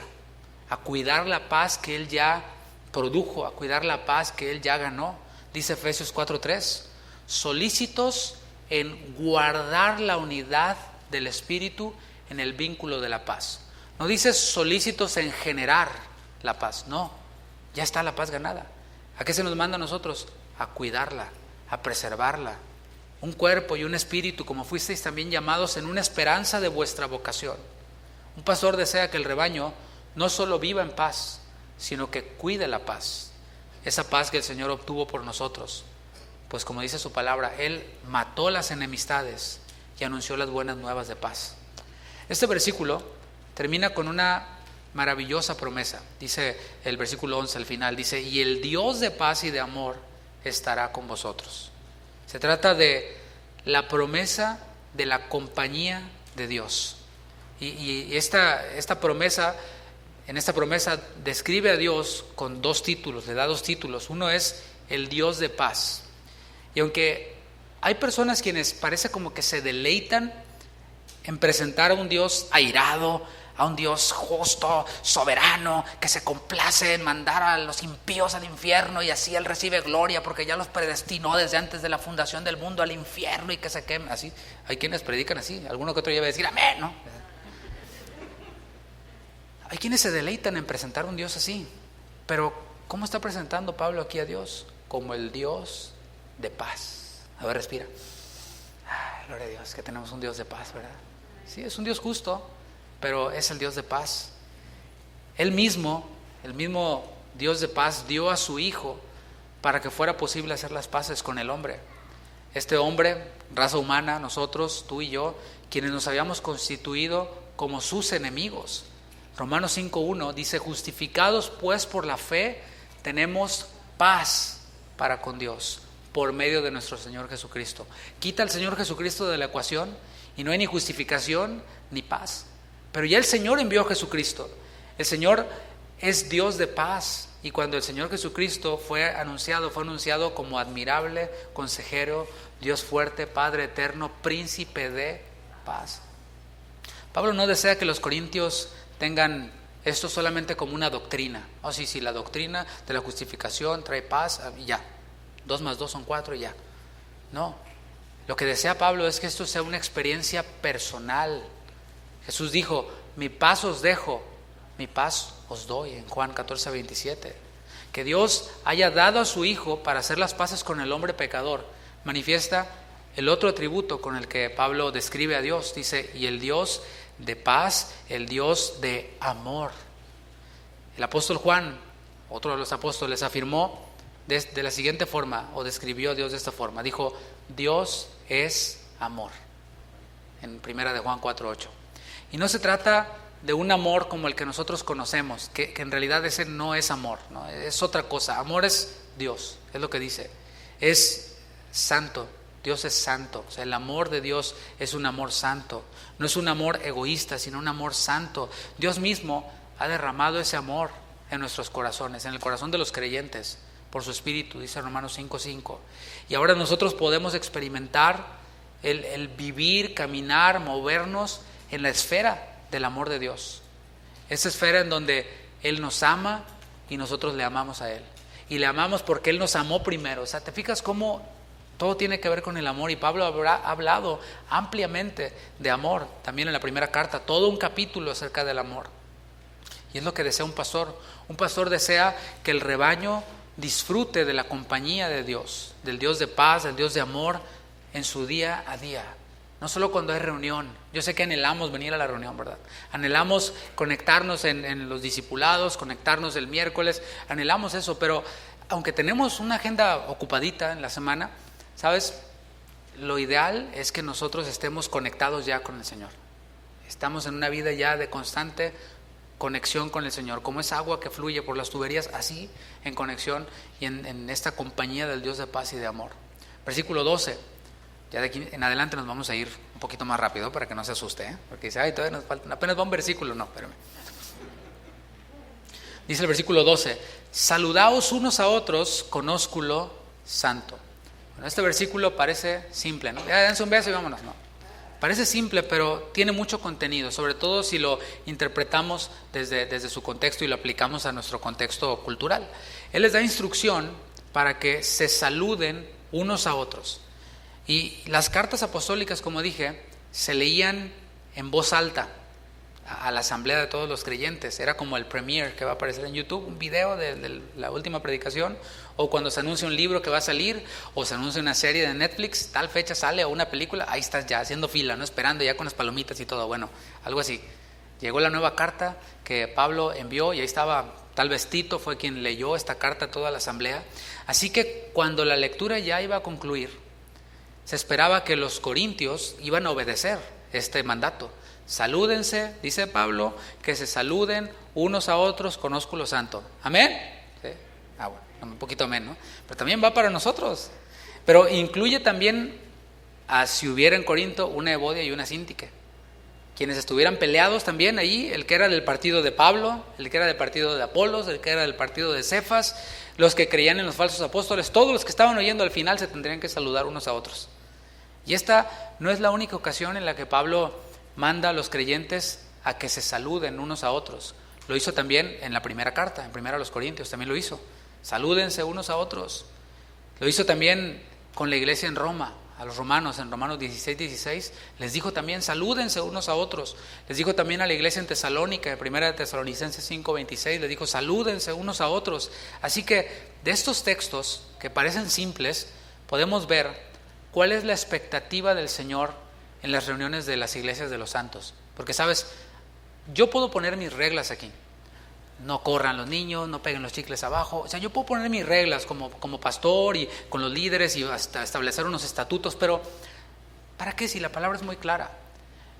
a cuidar la paz que Él ya produjo, a cuidar la paz que Él ya ganó. Dice Efesios 4:3, solícitos en guardar la unidad del Espíritu en el vínculo de la paz. No dice solícitos en generar la paz, no, ya está la paz ganada. ¿A qué se nos manda a nosotros? A cuidarla, a preservarla. Un cuerpo y un espíritu, como fuisteis también llamados en una esperanza de vuestra vocación. Un pastor desea que el rebaño no solo viva en paz, sino que cuide la paz. Esa paz que el Señor obtuvo por nosotros. Pues como dice su palabra, Él mató las enemistades y anunció las buenas nuevas de paz. Este versículo termina con una maravillosa promesa. Dice el versículo 11 al final, dice, y el Dios de paz y de amor estará con vosotros. Se trata de la promesa de la compañía de Dios. Y esta promesa, en esta promesa describe a Dios con dos títulos, le da dos títulos. Uno es el Dios de paz. Y aunque hay personas quienes parece como que se deleitan en presentar a un Dios airado, a un Dios justo, soberano, que se complace en mandar a los impíos al infierno y así Él recibe gloria porque ya los predestinó desde antes de la fundación del mundo al infierno y que se quemen. Así, hay quienes predican así, alguno que otro lleva a decir amén, ¿no? Hay quienes se deleitan en presentar a un Dios así, pero ¿cómo está presentando Pablo aquí a Dios? Como el Dios de paz. A ver, respira. Gloria a Dios, que tenemos un Dios de paz, ¿verdad? Sí, es un Dios justo, pero es el Dios de paz. Él mismo, el mismo Dios de paz, dio a su Hijo para que fuera posible hacer las paces con el hombre. Este hombre, raza humana, nosotros, tú y yo, quienes nos habíamos constituido como sus enemigos. Romanos 5:1 dice, justificados pues por la fe, tenemos paz para con Dios, por medio de nuestro Señor Jesucristo. Quita al Señor Jesucristo de la ecuación y no hay ni justificación ni paz. Pero ya el Señor envió a Jesucristo. El Señor es Dios de paz. Y cuando el Señor Jesucristo fue anunciado como admirable, consejero, Dios fuerte, Padre eterno, príncipe de paz. Pablo no desea que los corintios tengan esto solamente como una doctrina. Oh, sí, la doctrina de la justificación trae paz y ya. 2 más 2 son 4 y ya. No. Lo que desea Pablo es que esto sea una experiencia personal. Jesús dijo, mi paz os dejo, mi paz os doy, en Juan 14:27. Que Dios haya dado a su Hijo para hacer las paces con el hombre pecador, manifiesta el otro atributo con el que Pablo describe a Dios. Dice, y el Dios de paz, el Dios de amor. El apóstol Juan, otro de los apóstoles, afirmó de la siguiente forma, o describió a Dios de esta forma. Dijo, Dios es amor, en 1 de Juan 4:8. Y no se trata de un amor como el que nosotros conocemos, que en realidad ese no es amor, ¿no? Es otra cosa. Amor es Dios, es lo que dice. Es santo, Dios es santo. O sea, el amor de Dios es un amor santo. No es un amor egoísta, sino un amor santo. Dios mismo ha derramado ese amor en nuestros corazones, en el corazón de los creyentes, por su Espíritu, dice Romanos 5:5. Y ahora nosotros podemos experimentar el vivir, caminar, movernos en la esfera del amor de Dios. Esa esfera en donde Él nos ama y nosotros le amamos a Él. Y le amamos porque Él nos amó primero. O sea, ¿te fijas cómo todo tiene que ver con el amor? Y Pablo ha hablado ampliamente de amor. También en la primera carta, todo un capítulo acerca del amor. Y es lo que desea un pastor. Un pastor desea que el rebaño disfrute de la compañía de Dios, del Dios de paz, del Dios de amor en su día a día. No solo cuando hay reunión. Yo sé que anhelamos venir a la reunión, ¿verdad? Anhelamos conectarnos en los discipulados, conectarnos el miércoles, anhelamos eso, pero aunque tenemos una agenda ocupadita en la semana, ¿Sabes? Lo ideal es que nosotros estemos conectados ya con el Señor. Estamos en una vida ya de constante conexión con el Señor, como es agua que fluye por las tuberías, así en conexión y en esta compañía del Dios de paz y de amor. Versículo 12, ya de aquí en adelante nos vamos a ir un poquito más rápido para que no se asuste, porque dice, ay, todavía nos falta, apenas va un versículo, no, espérame. Dice el versículo 12, saludaos unos a otros con ósculo santo. Bueno, este versículo parece simple, ¿no? Ya dense un beso y vámonos, ¿no? Parece simple, pero tiene mucho contenido, sobre todo si lo interpretamos desde su contexto y lo aplicamos a nuestro contexto cultural. Él les da instrucción para que se saluden unos a otros. Y las cartas apostólicas, como dije, se leían en voz alta a la asamblea de todos los creyentes. Era como el premiere que va a aparecer en YouTube, un video de la última predicación, o cuando se anuncia un libro que va a salir, o se anuncia una serie de Netflix, tal fecha sale, o una película, ahí estás ya haciendo fila, ¿no? Esperando ya con las palomitas y todo, bueno, algo así. Llegó la nueva carta que Pablo envió y ahí estaba, tal vez Tito fue quien leyó esta carta a toda la asamblea. Así que cuando la lectura ya iba a concluir, se esperaba que los corintios iban a obedecer este mandato. Salúdense, dice Pablo, que se saluden unos a otros con ósculo santo. ¿Amén? ¿Sí? Bueno, un poquito amén, ¿no? Pero también va para nosotros. Pero incluye también a si hubiera en Corinto una Evodia y una Síntique. Quienes estuvieran peleados también ahí, el que era del partido de Pablo, el que era del partido de Apolos, el que era del partido de Cefas, los que creían en los falsos apóstoles, todos los que estaban oyendo al final se tendrían que saludar unos a otros. Y esta no es la única ocasión en la que Pablo manda a los creyentes a que se saluden unos a otros. Lo hizo también en la primera carta, en primera a los Corintios, también lo hizo. Salúdense unos a otros. Lo hizo también con la iglesia en Roma, a los romanos, en Romanos 16, les dijo también, salúdense unos a otros. Les dijo también a la iglesia en Tesalónica, en primera de Tesalonicenses 5:26, les dijo, salúdense unos a otros. Así que de estos textos, que parecen simples, podemos ver cuál es la expectativa del Señor en las reuniones de las iglesias de los santos. Porque, ¿sabes? Yo puedo poner mis reglas aquí. No corran los niños, no peguen los chicles abajo. O sea, yo puedo poner mis reglas como pastor y con los líderes y hasta establecer unos estatutos, pero ¿para qué si la palabra es muy clara?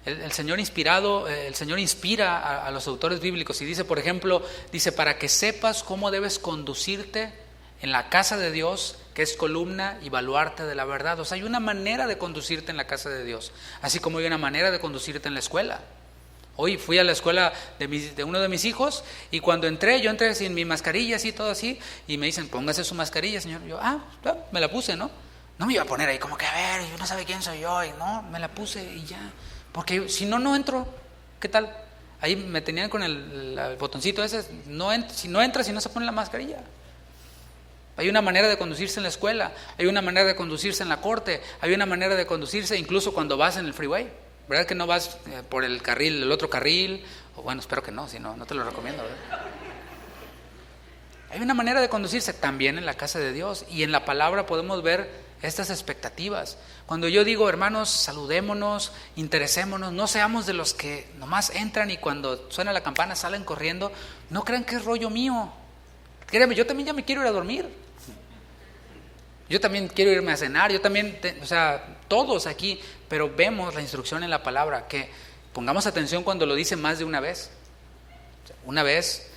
El Señor inspira a los autores bíblicos y dice, por ejemplo, dice, para que sepas cómo debes conducirte en la casa de Dios, que es columna y baluarte de la verdad. O sea, hay una manera de conducirte en la casa de Dios, así como hay una manera de conducirte en la escuela. Hoy fui a la escuela de uno de mis hijos y cuando yo entré sin mi mascarilla, así, todo así, y me dicen, póngase su mascarilla, señor. Y yo, me la puse, ¿no? No me iba a poner ahí como que, a ver, yo no sabe quién soy yo, y no, me la puse y ya. Porque si no entro, ¿qué tal? Ahí me tenían con el botoncito ese, si no entras y no se pone la mascarilla. Hay una manera de conducirse en la escuela, hay una manera de conducirse en la corte, hay una manera de conducirse incluso cuando vas en el freeway. ¿Verdad que no vas por el otro carril? O bueno, espero que no, si no, no te lo recomiendo, ¿verdad? Hay una manera de conducirse también en la casa de Dios y en la palabra podemos ver estas expectativas. Cuando yo digo, hermanos, saludémonos, interesémonos, no seamos de los que nomás entran y cuando suena la campana salen corriendo, no crean que es rollo mío. Créanme, yo también ya me quiero ir a dormir. Yo también quiero irme a cenar, yo también, todos aquí, pero vemos la instrucción en la palabra, que pongamos atención cuando lo dice más de una vez. Una vez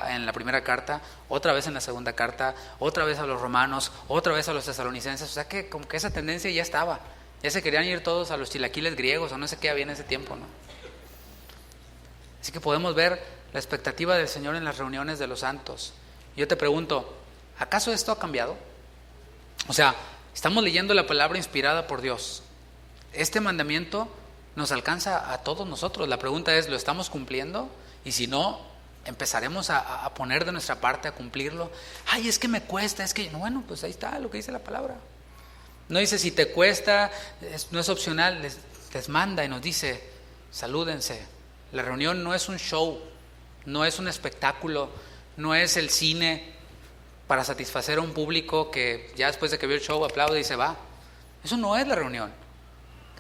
en la primera carta, otra vez en la segunda carta, otra vez a los romanos, otra vez a los tesalonicenses. O sea que como que esa tendencia ya estaba. Ya se querían ir todos a los chilaquiles griegos o no sé qué había en ese tiempo, ¿no? Así que podemos ver la expectativa del Señor en las reuniones de los santos. Yo te pregunto, ¿acaso esto ha cambiado? O sea, estamos leyendo la palabra inspirada por Dios. Este mandamiento nos alcanza a todos nosotros. La pregunta es, ¿lo estamos cumpliendo? Y si no, empezaremos a poner de nuestra parte a cumplirlo. Ay, es que me cuesta, bueno, pues ahí está lo que dice la palabra. No dice si te cuesta, no es opcional, les manda y nos dice, salúdense. La reunión no es un show, no es un espectáculo, no es el cine para satisfacer a un público que ya después de que vio el show aplaude y se va. Eso no es la reunión.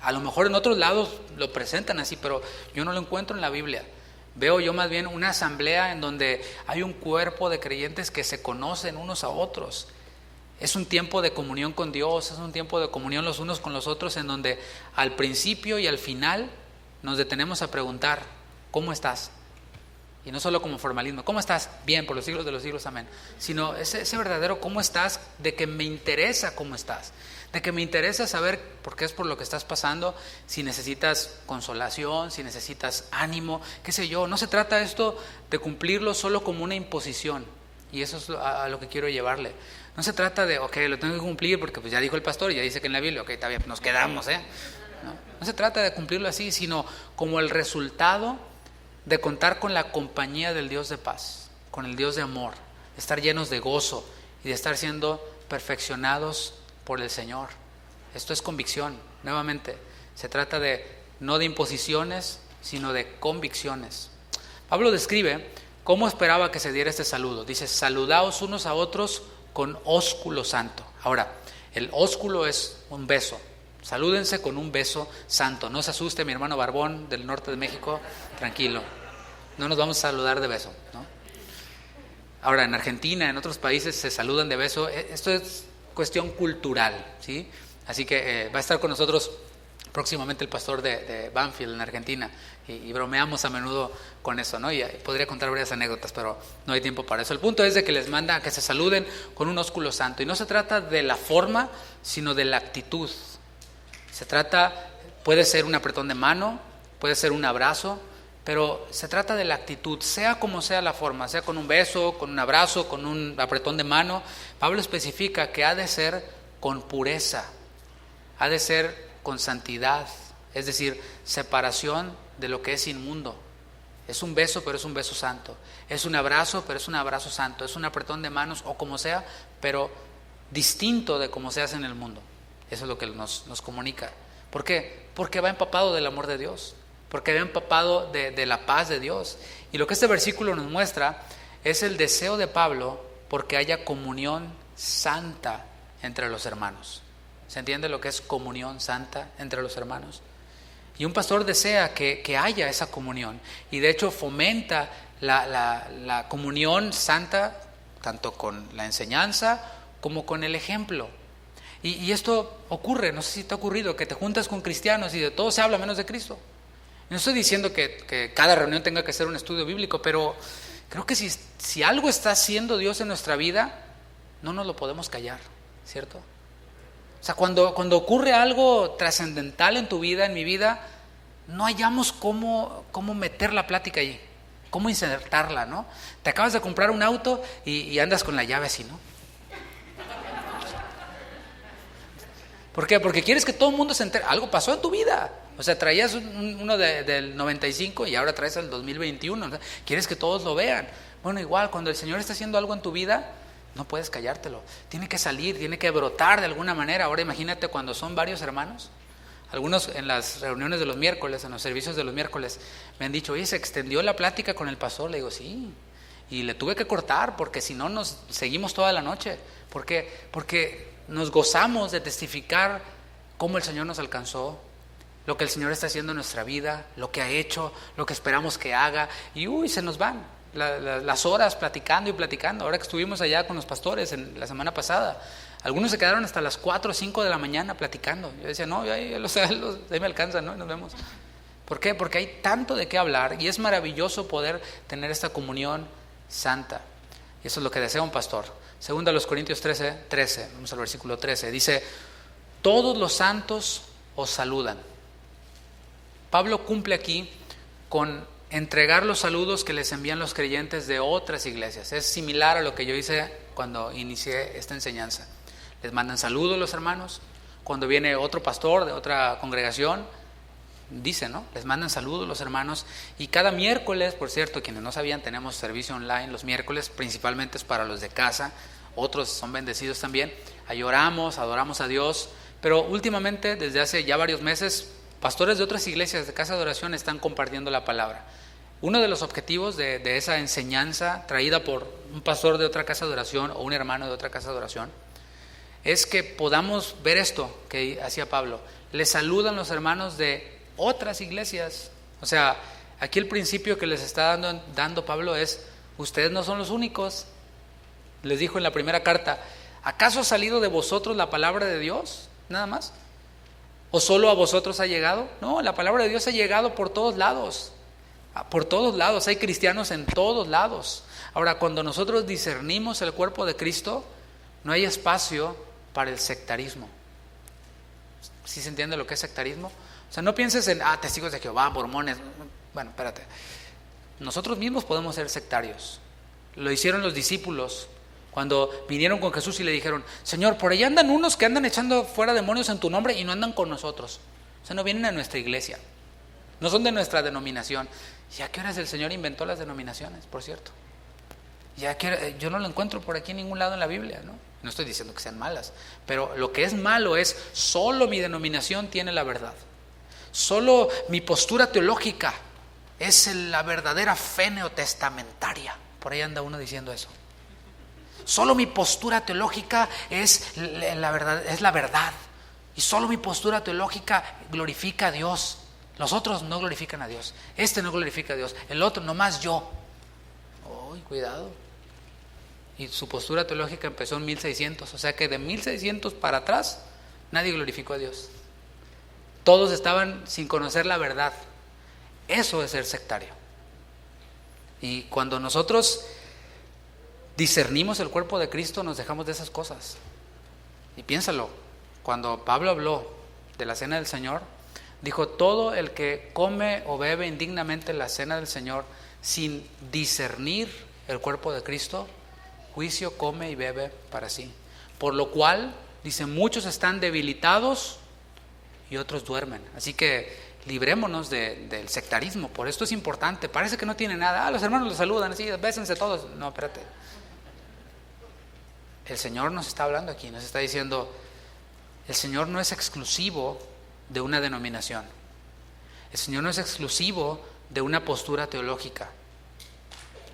A lo mejor en otros lados lo presentan así, pero yo no lo encuentro en la Biblia. Veo yo más bien una asamblea en donde hay un cuerpo de creyentes que se conocen unos a otros. Es un tiempo de comunión con Dios, es un tiempo de comunión los unos con los otros, en donde al principio y al final nos detenemos a preguntar, ¿cómo estás? Y no solo como formalismo, ¿cómo estás? Bien, por los siglos de los siglos, amén. Sino ese verdadero ¿cómo estás? De que me interesa cómo estás, de que me interesa saber por qué es por lo que estás pasando, si necesitas consolación, si necesitas ánimo, qué sé yo. No se trata esto de cumplirlo solo como una imposición, y eso es a lo que quiero llevarle. No se trata de, ok, lo tengo que cumplir porque pues ya dijo el pastor y ya dice que en la Biblia, ok, está bien, nos quedamos, No se trata de cumplirlo así, sino como el resultado de contar con la compañía del Dios de paz, con el Dios de amor, de estar llenos de gozo y de estar siendo perfeccionados por el Señor. Esto es convicción, nuevamente. Se trata no de imposiciones, sino de convicciones. Pablo describe cómo esperaba que se diera este saludo. Dice, saludaos unos a otros con ósculo santo. Ahora, el ósculo es un beso. Salúdense con un beso santo. No se asuste, mi hermano Barbón del norte de México, tranquilo. No nos vamos a saludar de beso, ¿no? Ahora, en Argentina, en otros países se saludan de beso. Esto es cuestión cultural, ¿sí? Así que va a estar con nosotros próximamente el pastor de Banfield en Argentina y bromeamos a menudo con eso, ¿no? Y podría contar varias anécdotas, pero no hay tiempo para eso. El punto es de que les manda a que se saluden con un ósculo santo, y no se trata de la forma, sino de la actitud. Se trata, puede ser un apretón de mano, puede ser un abrazo, pero se trata de la actitud, sea como sea la forma, sea con un beso, con un abrazo, con un apretón de mano. Pablo especifica que ha de ser con pureza, ha de ser con santidad, es decir, separación de lo que es inmundo. Es un beso, pero es un beso santo. Es un abrazo, pero es un abrazo santo. Es un apretón de manos o como sea, pero distinto de como se hace en el mundo. Eso es lo que nos comunica. ¿Por qué? Porque va empapado del amor de Dios, porque va empapado de la paz de Dios. Y lo que este versículo nos muestra es el deseo de Pablo porque haya comunión santa entre los hermanos. ¿Se entiende lo que es comunión santa entre los hermanos? Y un pastor desea que haya esa comunión, y de hecho fomenta la comunión santa tanto con la enseñanza como con el ejemplo. Y esto ocurre, no sé si te ha ocurrido, que te juntas con cristianos y de todo se habla menos de Cristo. No estoy diciendo que cada reunión tenga que ser un estudio bíblico, pero creo que si algo está haciendo Dios en nuestra vida, no nos lo podemos callar, ¿cierto? O sea, cuando ocurre algo trascendental en tu vida, en mi vida, no hallamos cómo meter la plática allí, cómo insertarla, ¿no? Te acabas de comprar un auto y andas con la llave así, ¿no? ¿Por qué? Porque quieres que todo el mundo se entere. Algo pasó en tu vida. O sea, traías uno del 95 y ahora traes el 2021. ¿No? Quieres que todos lo vean. Bueno, igual, cuando el Señor está haciendo algo en tu vida, no puedes callártelo. Tiene que salir, tiene que brotar de alguna manera. Ahora imagínate cuando son varios hermanos. Algunos en las reuniones de los miércoles, en los servicios de los miércoles, me han dicho, oye, ¿se extendió la plática con el pastor? Le digo, sí. Y le tuve que cortar porque si no nos seguimos toda la noche. ¿Por qué? Porque nos gozamos de testificar cómo el Señor nos alcanzó, lo que el Señor está haciendo en nuestra vida, lo que ha hecho, lo que esperamos que haga, y se nos van las horas platicando y platicando. Ahora que estuvimos allá con los pastores la semana pasada, algunos se quedaron hasta las 4 o 5 de la mañana platicando. Yo decía, no, ahí me alcanzan, ¿no? Y nos vemos. ¿Por qué? Porque hay tanto de qué hablar y es maravilloso poder tener esta comunión santa. Y eso es lo que desea un pastor. Segunda a los Corintios 13, vamos al versículo 13, dice, todos los santos os saludan. Pablo cumple aquí con entregar los saludos que les envían los creyentes de otras iglesias. Es similar a lo que yo hice cuando inicié esta enseñanza. Les mandan saludos los hermanos. Cuando viene otro pastor de otra congregación, dice, ¿no? Les mandan saludos los hermanos. Y cada miércoles, por cierto, quienes no sabían, tenemos servicio online los miércoles, principalmente es para los de casa. Otros son bendecidos también. Ahí oramos, adoramos a Dios. Pero últimamente, desde hace ya varios meses, pastores de otras iglesias de casa de oración están compartiendo la palabra. Uno de los objetivos de esa enseñanza traída por un pastor de otra casa de oración o un hermano de otra casa de oración es que podamos ver esto que hacía Pablo. Les saludan los hermanos de otras iglesias. O sea, aquí el principio que les está dando Pablo es, ustedes no son los únicos. Les dijo en la primera carta, ¿Acaso ha salido de vosotros la palabra de Dios? Nada más. ¿O solo a vosotros ha llegado? No, la palabra de Dios ha llegado por todos lados. Por todos lados, hay cristianos en todos lados. Ahora, cuando nosotros discernimos el cuerpo de Cristo, no hay espacio para el sectarismo. ¿Sí se entiende lo que es sectarismo? O sea, no pienses en, testigos de Jehová, mormones. Bueno, espérate. Nosotros mismos podemos ser sectarios. Lo hicieron los discípulos cuando vinieron con Jesús y le dijeron: Señor, por allá andan unos que andan echando fuera demonios en tu nombre y no andan con nosotros. O sea, no vienen a nuestra iglesia. No son de nuestra denominación. ¿Y a qué horas el Señor inventó las denominaciones, por cierto? Yo no lo encuentro por aquí en ningún lado en la Biblia, ¿no? No estoy diciendo que sean malas, pero lo que es malo es: solo mi denominación tiene la verdad. Solo mi postura teológica es la verdadera fe neotestamentaria. Por ahí anda uno diciendo eso. Solo mi postura teológica es la verdad. Y solo mi postura teológica glorifica a Dios. Los otros no glorifican a Dios. Este no glorifica a Dios. El otro, nomás yo. ¡Uy, cuidado! Y su postura teológica empezó en 1600. O sea que de 1600 para atrás nadie glorificó a Dios. Todos estaban sin conocer la verdad. Eso es ser sectario. Y cuando nosotros discernimos el cuerpo de Cristo, nos dejamos de esas cosas. Y piénsalo, cuando Pablo habló de la cena del Señor, dijo: todo el que come o bebe indignamente la cena del Señor sin discernir el cuerpo de Cristo, juicio come y bebe para sí. Por lo cual, dice, muchos están debilitados y otros duermen. Así que librémonos del sectarismo. Por esto es importante. Parece que no tiene nada. Los hermanos los saludan así, bésense todos. No, espérate. El Señor nos está hablando aquí, nos está diciendo: el Señor no es exclusivo de una denominación. El Señor no es exclusivo de una postura teológica.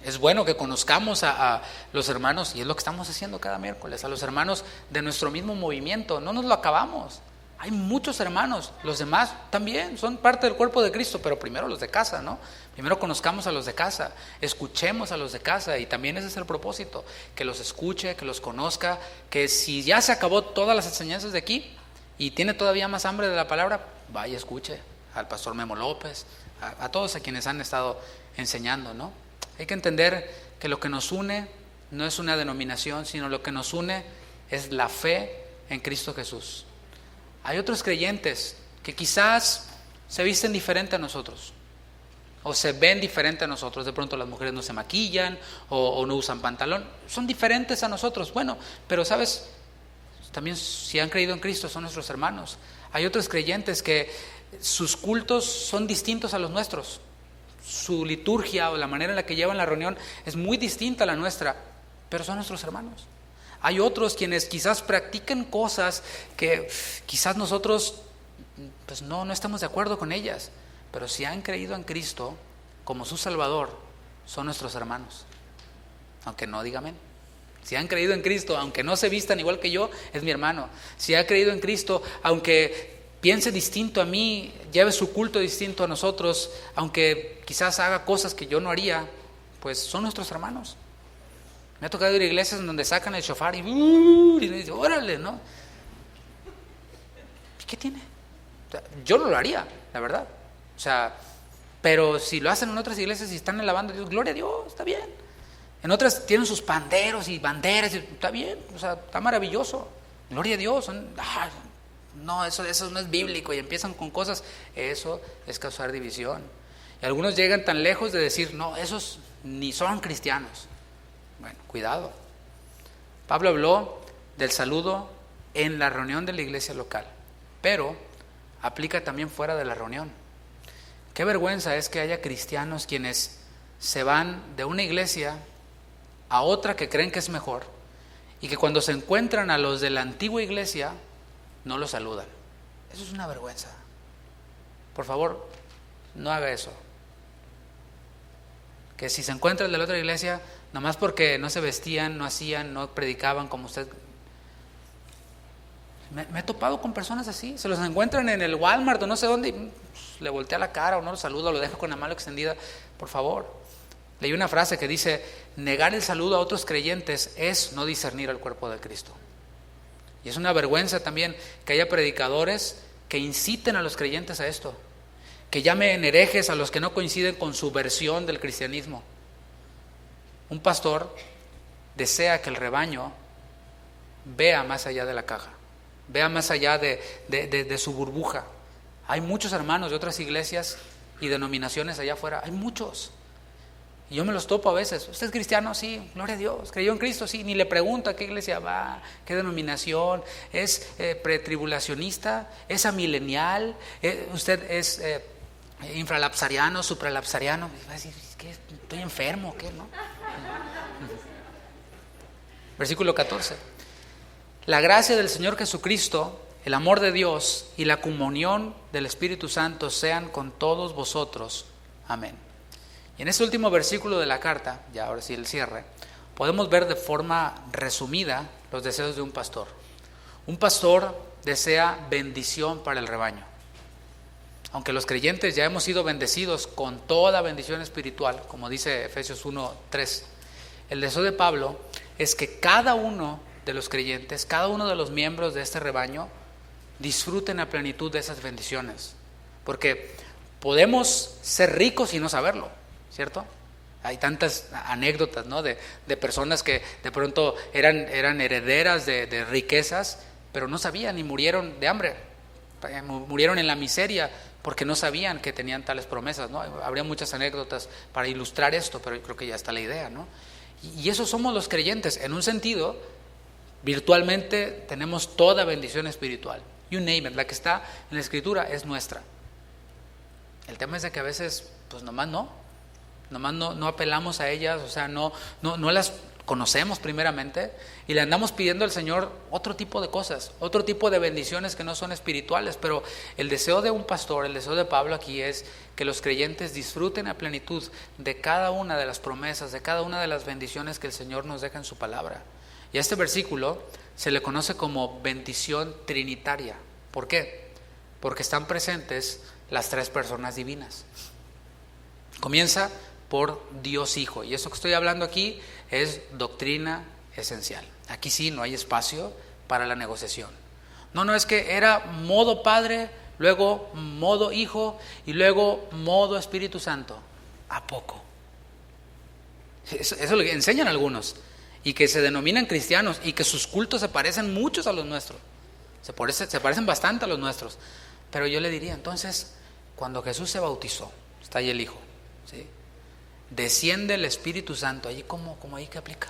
Es bueno que conozcamos a los hermanos, y es lo que estamos haciendo cada miércoles, a los hermanos de nuestro mismo movimiento. No nos lo acabamos. Hay muchos hermanos, los demás también son parte del cuerpo de Cristo, pero primero los de casa, ¿no? Primero conozcamos a los de casa, escuchemos a los de casa, y también ese es el propósito, que los escuche, que los conozca, que si ya se acabó todas las enseñanzas de aquí y tiene todavía más hambre de la palabra, vaya, escuche al pastor Memo López, a todos a quienes han estado enseñando, ¿no? Hay que entender que lo que nos une no es una denominación, sino lo que nos une es la fe en Cristo Jesús. Hay otros creyentes que quizás se visten diferente a nosotros, o se ven diferente a nosotros. De pronto las mujeres no se maquillan o no usan pantalón, son diferentes a nosotros. Bueno, pero sabes, también si han creído en Cristo son nuestros hermanos. Hay otros creyentes que sus cultos son distintos a los nuestros. Su liturgia o la manera en la que llevan la reunión es muy distinta a la nuestra, pero son nuestros hermanos. Hay otros quienes quizás practican cosas que quizás nosotros pues no estamos de acuerdo con ellas, pero si han creído en Cristo como su Salvador, son nuestros hermanos, aunque no digan amén. Si han creído en Cristo, aunque no se vistan igual que yo, es mi hermano. Si ha creído en Cristo, aunque piense distinto a mí, lleve su culto distinto a nosotros, aunque quizás haga cosas que yo no haría, pues son nuestros hermanos. Me ha tocado ir a iglesias donde sacan el shofar y le dicen: órale, ¿no? ¿Qué tiene? O sea, yo no lo haría, la verdad. O sea, pero si lo hacen en otras iglesias y están alabando a Dios, gloria a Dios, está bien. En otras tienen sus panderos y banderas, y está bien, o sea, está maravilloso. Gloria a Dios. No, eso no es bíblico, y empiezan con cosas. Eso es causar división. Y algunos llegan tan lejos de decir: no, esos ni son cristianos. Bueno, cuidado. Pablo habló del saludo en la reunión de la iglesia local, pero aplica también fuera de la reunión. Qué vergüenza es que haya cristianos quienes se van de una iglesia a otra que creen que es mejor, y que cuando se encuentran a los de la antigua iglesia no los saludan. Eso es una vergüenza. Por favor, no haga eso. Que si se encuentran de la otra iglesia, nomás porque no se vestían, no hacían, no predicaban como usted. Me he topado con personas así. Se los encuentran en el Walmart o no sé dónde, y le voltea la cara o no lo saluda, o lo deja con la mano extendida. Por favor. Leí una frase que dice: negar el saludo a otros creyentes es no discernir el cuerpo de Cristo. Y es una vergüenza también que haya predicadores que inciten a los creyentes a esto, que llamen herejes a los que no coinciden con su versión del cristianismo. Un pastor desea que el rebaño vea más allá de la caja, vea más allá de su burbuja. Hay muchos hermanos de otras iglesias y denominaciones allá afuera, hay muchos. Y yo me los topo a veces. ¿Usted es cristiano? Sí, gloria a Dios. ¿Creyó en Cristo? Sí. Ni le pregunto a qué iglesia va, qué denominación, es pretribulacionista, es amilenial, usted es infralapsariano, supralapsariano. Va a decir, ¿qué? ¿Estoy enfermo? ¿Qué? ¿No? Versículo 14. La gracia del Señor Jesucristo, el amor de Dios y la comunión del Espíritu Santo sean con todos vosotros. Amén. Y en este último versículo de la carta, ya ahora sí el cierre, podemos ver de forma resumida los deseos de un pastor. Un pastor desea bendición para el rebaño. Aunque los creyentes ya hemos sido bendecidos con toda bendición espiritual, como dice Efesios 1:3, el deseo de Pablo es que cada uno de los creyentes, cada uno de los miembros de este rebaño, disfruten a plenitud de esas bendiciones. Porque podemos ser ricos y no saberlo, ¿cierto? Hay tantas anécdotas, ¿no? de personas que de pronto eran herederas de riquezas, pero no sabían y murieron de hambre, murieron en la miseria porque no sabían que tenían tales promesas, ¿no? Habría muchas anécdotas para ilustrar esto, pero yo creo que ya está la idea, ¿no? Y eso somos los creyentes. En un sentido, virtualmente tenemos toda bendición espiritual. You name it, la que está en la Escritura es nuestra. El tema es de que a veces, pues nomás no apelamos a ellas, o sea, no las conocemos primeramente y le andamos pidiendo al Señor otro tipo de cosas, otro tipo de bendiciones que no son espirituales. Pero el deseo de un pastor, el deseo de Pablo aquí es que los creyentes disfruten a plenitud de cada una de las promesas, de cada una de las bendiciones que el Señor nos deja en su palabra. Y a este versículo se le conoce como bendición trinitaria. ¿Por qué? Porque están presentes las tres personas divinas. Comienza por Dios Hijo, y eso que estoy hablando aquí es doctrina esencial. Aquí sí no hay espacio para la negociación. No es que era modo Padre, luego modo Hijo y luego modo Espíritu Santo. ¿A poco? Eso es lo que enseñan algunos, y que se denominan cristianos y que sus cultos se parecen muchos a los nuestros, se parecen bastante a los nuestros. Pero yo le diría, entonces, cuando Jesús se bautizó, está ahí el Hijo, ¿sí? Desciende el Espíritu Santo, ahí como ahí que aplica.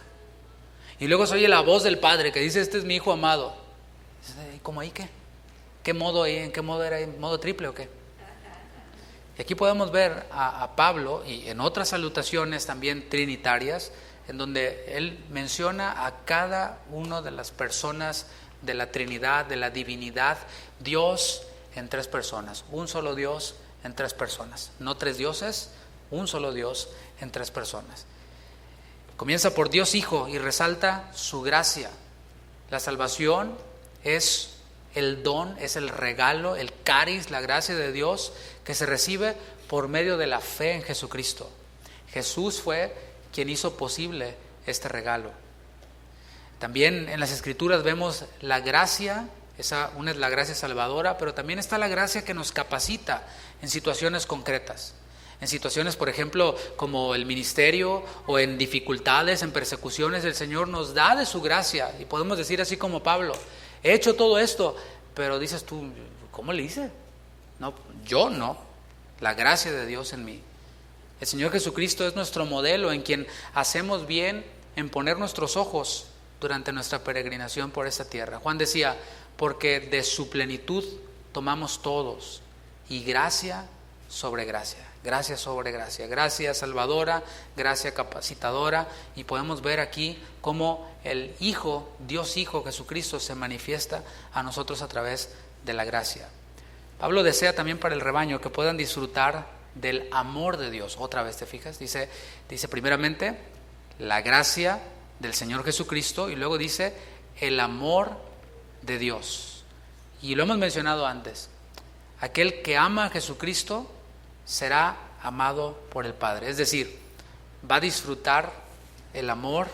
Y luego se oye la voz del Padre que dice, este es mi Hijo amado. ¿Cómo ahí qué? ¿Qué modo ahí? ¿En qué modo era? ¿En modo triple o qué? Y aquí podemos ver a Pablo, y en otras salutaciones también trinitarias, en donde él menciona a cada una de las personas de la Trinidad, de la divinidad, Dios en tres personas, un solo Dios en tres personas, no tres dioses, un solo Dios en tres personas. Comienza por Dios Hijo y resalta su gracia. La salvación es el don, es el regalo, el caris, la gracia de Dios que se recibe por medio de la fe en Jesucristo. Jesús fue quien hizo posible este regalo. También en las Escrituras vemos la gracia, una es la gracia salvadora, pero también está la gracia que nos capacita en situaciones concretas. En situaciones, por ejemplo, como el ministerio o en dificultades, en persecuciones, el Señor nos da de su gracia. Y podemos decir así como Pablo, he hecho todo esto, pero dices tú, ¿cómo le hice? No, yo no, la gracia de Dios en mí. El Señor Jesucristo es nuestro modelo en quien hacemos bien en poner nuestros ojos durante nuestra peregrinación por esta tierra. Juan decía, porque de su plenitud tomamos todos, y gracia sobre gracia, gracia sobre gracia, gracia salvadora, gracia capacitadora. Y podemos ver aquí cómo el Hijo, Dios Hijo Jesucristo, se manifiesta a nosotros a través de la gracia. Pablo desea también para el rebaño que puedan disfrutar del amor de Dios. Otra vez, ¿te fijas? Dice primeramente la gracia del Señor Jesucristo, y luego dice el amor de Dios. Y lo hemos mencionado antes, aquel que ama a Jesucristo será amado por el Padre, es decir, va a disfrutar el amor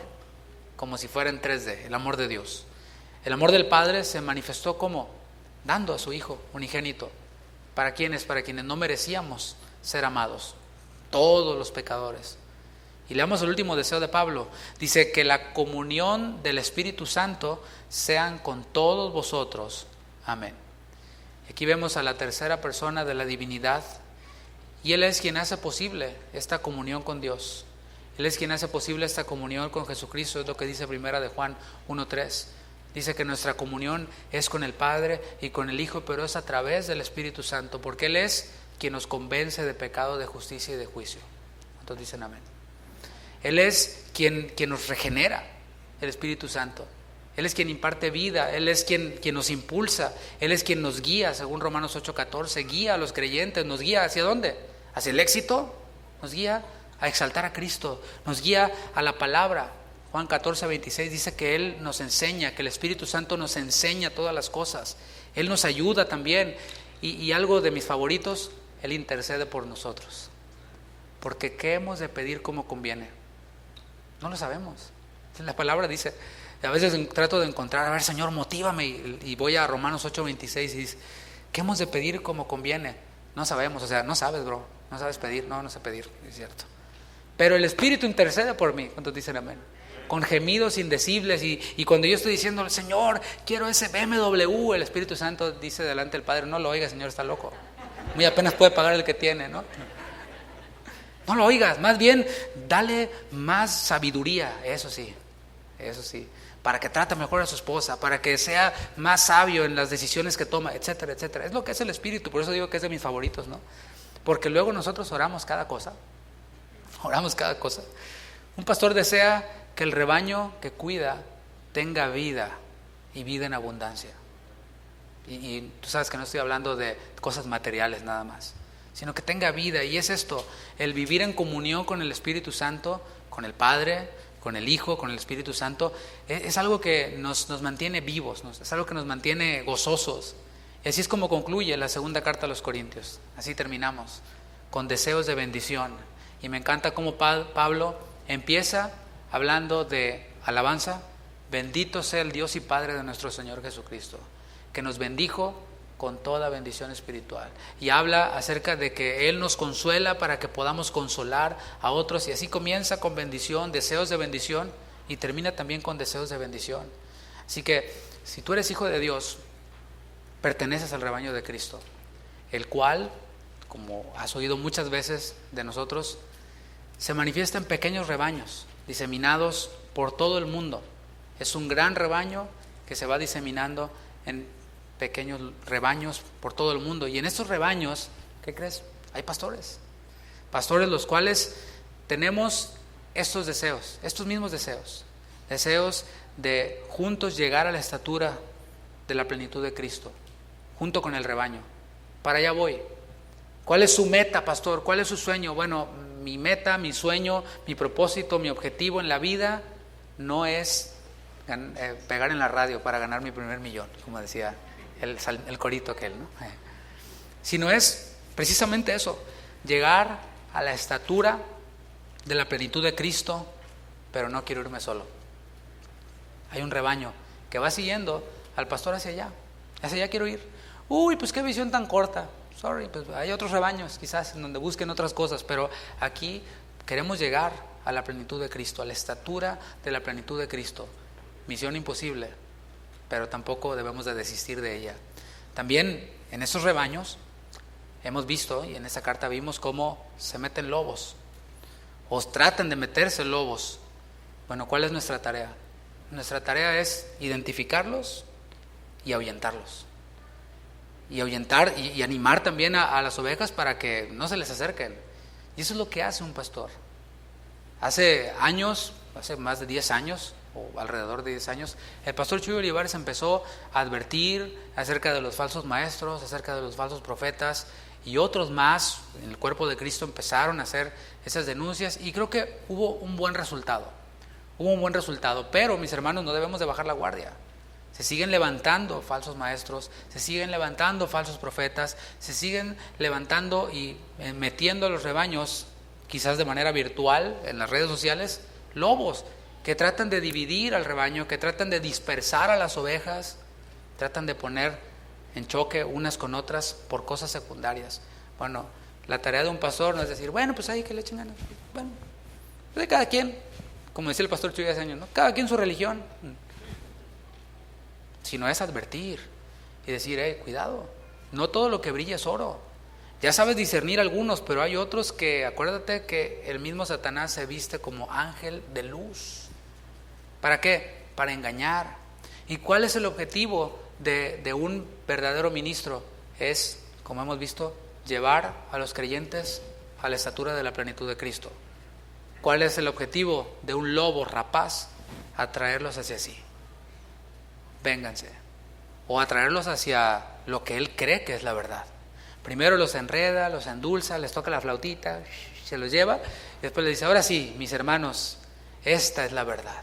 como si fuera en 3D, el amor de Dios. El amor del Padre se manifestó como dando a su Hijo unigénito. ¿Para quiénes? Para quienes no merecíamos ser amados, todos los pecadores. Y leamos el último deseo de Pablo. Dice que la comunión del Espíritu Santo sean con todos vosotros. Amén. Aquí vemos a la tercera persona de la divinidad, y Él es quien hace posible esta comunión con Dios. Él es quien hace posible esta comunión con Jesucristo, es lo que dice primera de Juan 1:3. Dice que nuestra comunión es con el Padre y con el Hijo, pero es a través del Espíritu Santo, porque Él es quien nos convence de pecado, de justicia y de juicio. ¿Cuántos dicen amén? Él es quien nos regenera, el Espíritu Santo. Él es quien imparte vida, Él es quien nos impulsa, Él es quien nos guía, según Romanos 8:14, guía a los creyentes. ¿Nos guía hacia dónde? ¿Hacia el éxito? Nos guía a exaltar a Cristo, nos guía a la palabra. Juan 14:26 dice que Él nos enseña, que el Espíritu Santo nos enseña todas las cosas. Él nos ayuda también. Y algo de mis favoritos, Él intercede por nosotros. Porque ¿qué hemos de pedir como conviene? No lo sabemos. La palabra dice, a veces trato de encontrar, a ver, Señor, motívame, y voy a Romanos 8:26 y dice, ¿qué hemos de pedir como conviene? No sabemos, o sea, no sabes, bro, no sabes pedir, no sé pedir, es cierto. Pero el Espíritu intercede por mí. ¿Cuántos dicen amén? Con gemidos indecibles, y cuando yo estoy diciendo, Señor, quiero ese BMW, el Espíritu Santo dice delante del Padre, no lo oigas, Señor, está loco. Muy apenas puede pagar el que tiene, ¿no? No lo oigas, más bien dale más sabiduría, eso sí, para que trate mejor a su esposa, para que sea más sabio en las decisiones que toma, etcétera, etcétera. Es lo que es el Espíritu, por eso digo que es de mis favoritos, ¿no? Porque luego nosotros oramos cada cosa. Un pastor desea que el rebaño que cuida tenga vida, y vida en abundancia. Y tú sabes que no estoy hablando de cosas materiales nada más, sino que tenga vida. Y es esto, el vivir en comunión con el Espíritu Santo, con el Padre, con el Hijo, con el Espíritu Santo, es algo que nos mantiene vivos, es algo que nos mantiene gozosos. Y así es como concluye la segunda carta a los Corintios. Así terminamos, con deseos de bendición. Y me encanta cómo Pablo empieza hablando de alabanza. Bendito sea el Dios y Padre de nuestro Señor Jesucristo, que nos bendijo con toda bendición espiritual. Y habla acerca de que Él nos consuela para que podamos consolar a otros. Y así comienza con bendición, deseos de bendición, y termina también con deseos de bendición. Así que si tú eres hijo de Dios, perteneces al rebaño de Cristo, el cual, como has oído muchas veces de nosotros, se manifiesta en pequeños rebaños diseminados por todo el mundo. Es un gran rebaño que se va diseminando en pequeños rebaños por todo el mundo. Y en estos rebaños, ¿qué crees? Hay pastores los cuales tenemos estos deseos, estos mismos deseos de juntos llegar a la estatura de la plenitud de Cristo, junto con el rebaño. Para allá voy. ¿Cuál es su meta, pastor? ¿Cuál es su sueño? Bueno, mi meta, mi sueño, mi propósito, mi objetivo en la vida no es pegar en la radio para ganar mi primer millón, como decía el corito aquel, ¿no? Sino es precisamente eso, llegar a la estatura de la plenitud de Cristo, pero no quiero irme solo. Hay un rebaño que va siguiendo al pastor hacia allá quiero ir. Uy, pues qué visión tan corta. Sorry, pues hay otros rebaños quizás en donde busquen otras cosas, pero aquí queremos llegar a la plenitud de Cristo, a la estatura de la plenitud de Cristo. Misión imposible, pero tampoco debemos de desistir de ella. También en esos rebaños hemos visto, y en esta carta vimos, cómo se meten lobos, o tratan de meterse lobos. Bueno, ¿cuál es nuestra tarea? Nuestra tarea es identificarlos y ahuyentarlos. Y ahuyentar y animar también a las ovejas para que no se les acerquen. Y eso es lo que hace un pastor. Hace más de 10 años, o alrededor de 10 años, el pastor Chuy Olivares empezó a advertir acerca de los falsos maestros, acerca de los falsos profetas, y otros más en el cuerpo de Cristo empezaron a hacer esas denuncias, y creo que hubo un buen resultado, pero mis hermanos, no debemos de bajar la guardia. Se siguen levantando falsos maestros, se siguen levantando falsos profetas, se siguen levantando y metiendo a los rebaños, quizás de manera virtual, en las redes sociales, lobos. que tratan de dividir al rebaño, que tratan de dispersar a las ovejas, tratan de poner en choque unas con otras por cosas secundarias. Bueno, la tarea de un pastor no es decir, bueno, pues ahí que le echen ganas. Bueno, de cada quien, como decía el pastor Chuy hace años, ¿no? Cada quien su religión. Sino es advertir y decir, cuidado, no todo lo que brilla es oro. Ya sabes discernir algunos, pero hay otros que, acuérdate que el mismo Satanás se viste como ángel de luz. ¿Para qué? Para engañar. ¿Y cuál es el objetivo de un verdadero ministro? Es, como hemos visto, llevar a los creyentes a la estatura de la plenitud de Cristo. ¿Cuál es el objetivo de un lobo rapaz? Atraerlos hacia sí. Vénganse. O atraerlos hacia lo que él cree que es la verdad. Primero los enreda, los endulza, les toca la flautita, se los lleva, y después les dice, ahora sí, mis hermanos, esta es la verdad.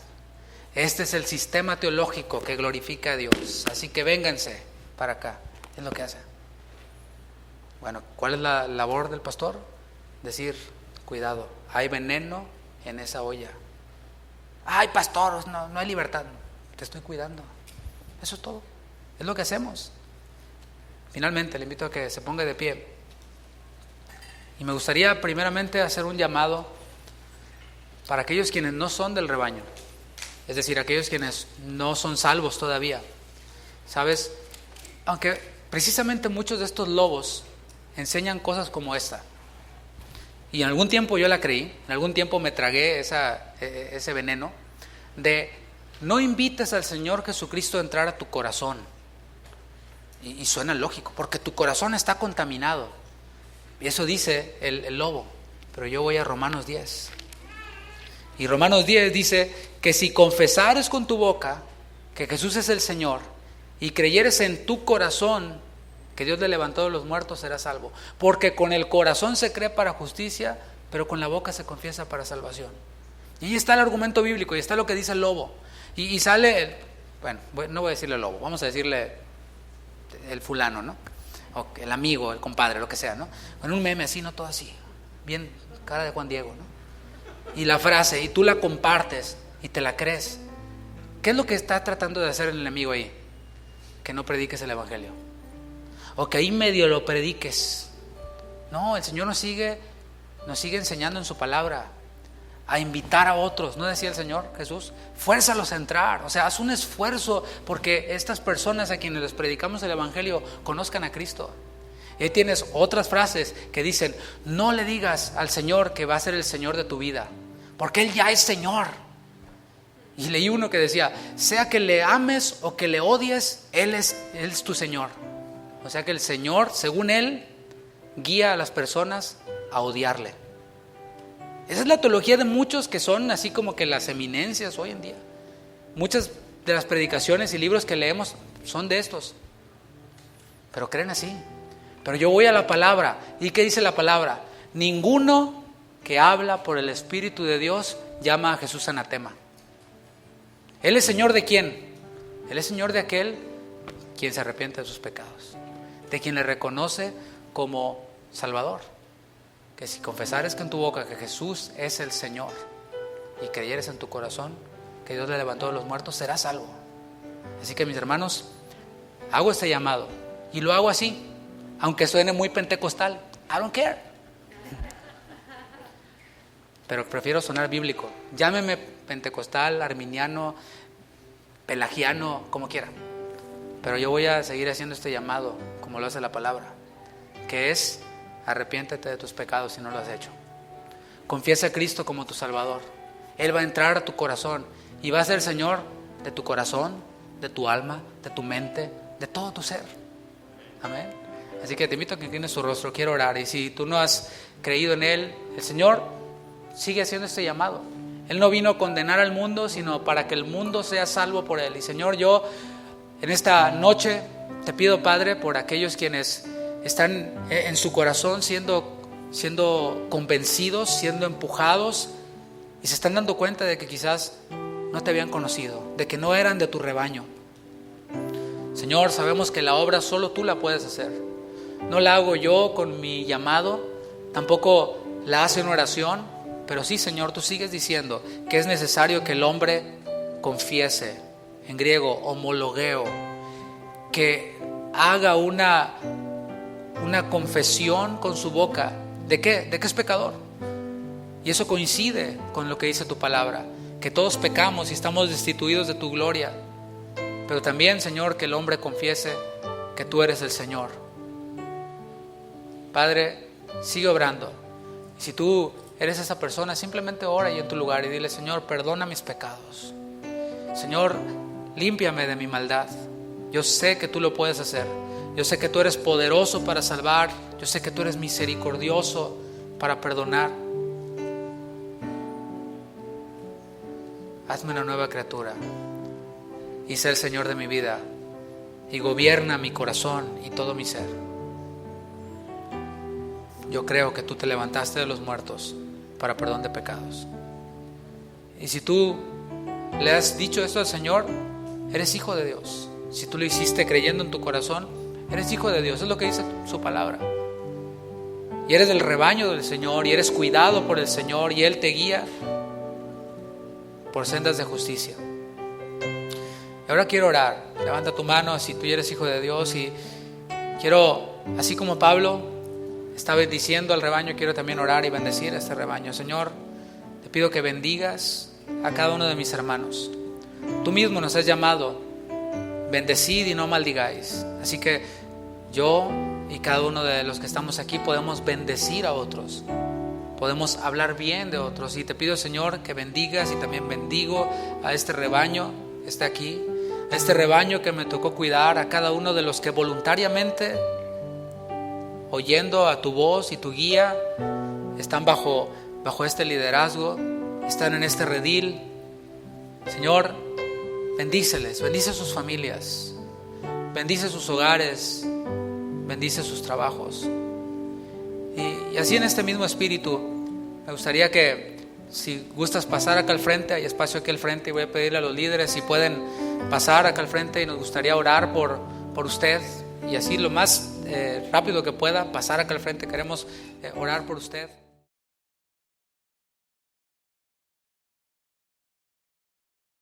Este es el sistema teológico que glorifica a Dios. Así que vénganse para acá. Es lo que hace. Bueno, ¿cuál es la labor del pastor? Decir, cuidado, hay veneno en esa olla. Ay, pastor, no hay libertad. Te estoy cuidando. Eso es todo. Es lo que hacemos. Finalmente, le invito a que se ponga de pie. Y me gustaría primeramente hacer un llamado para aquellos quienes no son del rebaño. Es decir, aquellos quienes no son salvos todavía. ¿Sabes? Aunque precisamente muchos de estos lobos enseñan cosas como esta. Y en algún tiempo yo la creí, en algún tiempo me tragué ese veneno de no invites al Señor Jesucristo a entrar a tu corazón. Y suena lógico, porque tu corazón está contaminado. Y eso dice el lobo. Pero yo voy a Romanos 10. Y Romanos 10 dice que si confesares con tu boca que Jesús es el Señor y creyeres en tu corazón que Dios le levantó de los muertos, serás salvo. Porque con el corazón se cree para justicia, pero con la boca se confiesa para salvación. Y ahí está el argumento bíblico, y está lo que dice el lobo. Y sale, bueno, no voy a decirle lobo, vamos a decirle el fulano, ¿no? O el amigo, el compadre, lo que sea, ¿no? Con un meme así, no todo así, bien cara de Juan Diego, ¿no? Y la frase, y tú la compartes y te la crees. ¿Qué es lo que está tratando de hacer el enemigo ahí? Que no prediques el evangelio, o que ahí medio lo prediques. No, el Señor nos sigue enseñando en su palabra a invitar a otros. ¿No decía el Señor Jesús? Fuérzalos a entrar. O sea, haz un esfuerzo porque estas personas a quienes les predicamos el evangelio conozcan a Cristo. Y ahí tienes otras frases que dicen, no le digas al Señor que va a ser el Señor de tu vida, porque Él ya es Señor. Y leí uno que decía, sea que le ames o que le odies, Él es tu Señor. O sea que el Señor, según Él, guía a las personas a odiarle. Esa es la teología de muchos que son así como que las eminencias hoy en día. Muchas de las predicaciones y libros que leemos son de estos. Pero creen así. Pero yo voy a la palabra. ¿Y qué dice la palabra? Ninguno que habla por el Espíritu de Dios llama a Jesús anatema. ¿Él es Señor de quién? Él es Señor de aquel quien se arrepiente de sus pecados, de quien le reconoce como Salvador. Que si confesares con tu boca que Jesús es el Señor y creyeres en tu corazón que Dios le levantó de los muertos, serás salvo. Así que, mis hermanos, hago este llamado y lo hago así, aunque suene muy pentecostal. I don't care. Pero prefiero sonar bíblico. Llámeme pentecostal, arminiano, pelagiano, como quiera. Pero yo voy a seguir haciendo este llamado, como lo hace la palabra, que es: arrepiéntete de tus pecados si no lo has hecho. Confiesa a Cristo como tu Salvador. Él va a entrar a tu corazón y va a ser Señor de tu corazón, de tu alma, de tu mente, de todo tu ser. Amén. Así que te invito a que inclines tu rostro. Quiero orar. Y si tú no has creído en Él, el Señor sigue haciendo este llamado. Él no vino a condenar al mundo, sino para que el mundo sea salvo por Él. Y Señor, yo en esta noche te pido, Padre, por aquellos quienes están en su corazón siendo convencidos, siendo empujados, y se están dando cuenta de que quizás no te habían conocido, de que no eran de tu rebaño. Señor, sabemos que la obra solo tú la puedes hacer. No la hago yo con mi llamado, tampoco la hace en oración, Pero sí, Señor, tú sigues diciendo que es necesario que el hombre confiese, en griego, homologueo, que haga una confesión con su boca. ¿De qué? De que es pecador. Y eso coincide con lo que dice tu palabra, que todos pecamos y estamos destituidos de tu gloria. Pero también, Señor, que el hombre confiese que tú eres el Señor. Padre, sigue obrando. Y si tú eres esa persona, simplemente ora ahí en tu lugar y dile: Señor, perdona mis pecados. Señor, límpiame de mi maldad. Yo sé que tú lo puedes hacer. Yo sé que tú eres poderoso para salvar. Yo sé que tú eres misericordioso para perdonar. Hazme una nueva criatura y sé el Señor de mi vida y gobierna mi corazón y todo mi ser. Yo creo que tú te levantaste de los muertos para perdón de pecados. Y si tú le has dicho esto al Señor, eres hijo de Dios. Si tú lo hiciste creyendo en tu corazón, eres hijo de Dios. Es lo que dice su palabra. Y eres del rebaño del Señor y eres cuidado por el Señor y Él te guía por sendas de justicia. Y ahora quiero orar. Levanta tu mano si tú eres hijo de Dios, y quiero, así como Pablo está bendiciendo al rebaño, quiero también orar y bendecir a este rebaño. Señor, te pido que bendigas a cada uno de mis hermanos. Tú mismo nos has llamado: bendecid y no maldigáis. Así que yo y cada uno de los que estamos aquí podemos bendecir a otros, podemos hablar bien de otros. Y te pido, Señor, que bendigas, y también bendigo a este rebaño que está aquí, a este rebaño que me tocó cuidar, a cada uno de los que voluntariamente, oyendo a tu voz y tu guía, están bajo este liderazgo, están en este redil. Señor, bendíceles, bendice sus familias, bendice sus hogares, bendice sus trabajos. Y así, en este mismo espíritu, me gustaría que, si gustas pasar acá al frente, hay espacio aquí al frente, y voy a pedirle a los líderes si pueden pasar acá al frente, y nos gustaría orar por usted. Y así, lo más rápido que pueda, pasar acá al frente. Queremos orar por usted.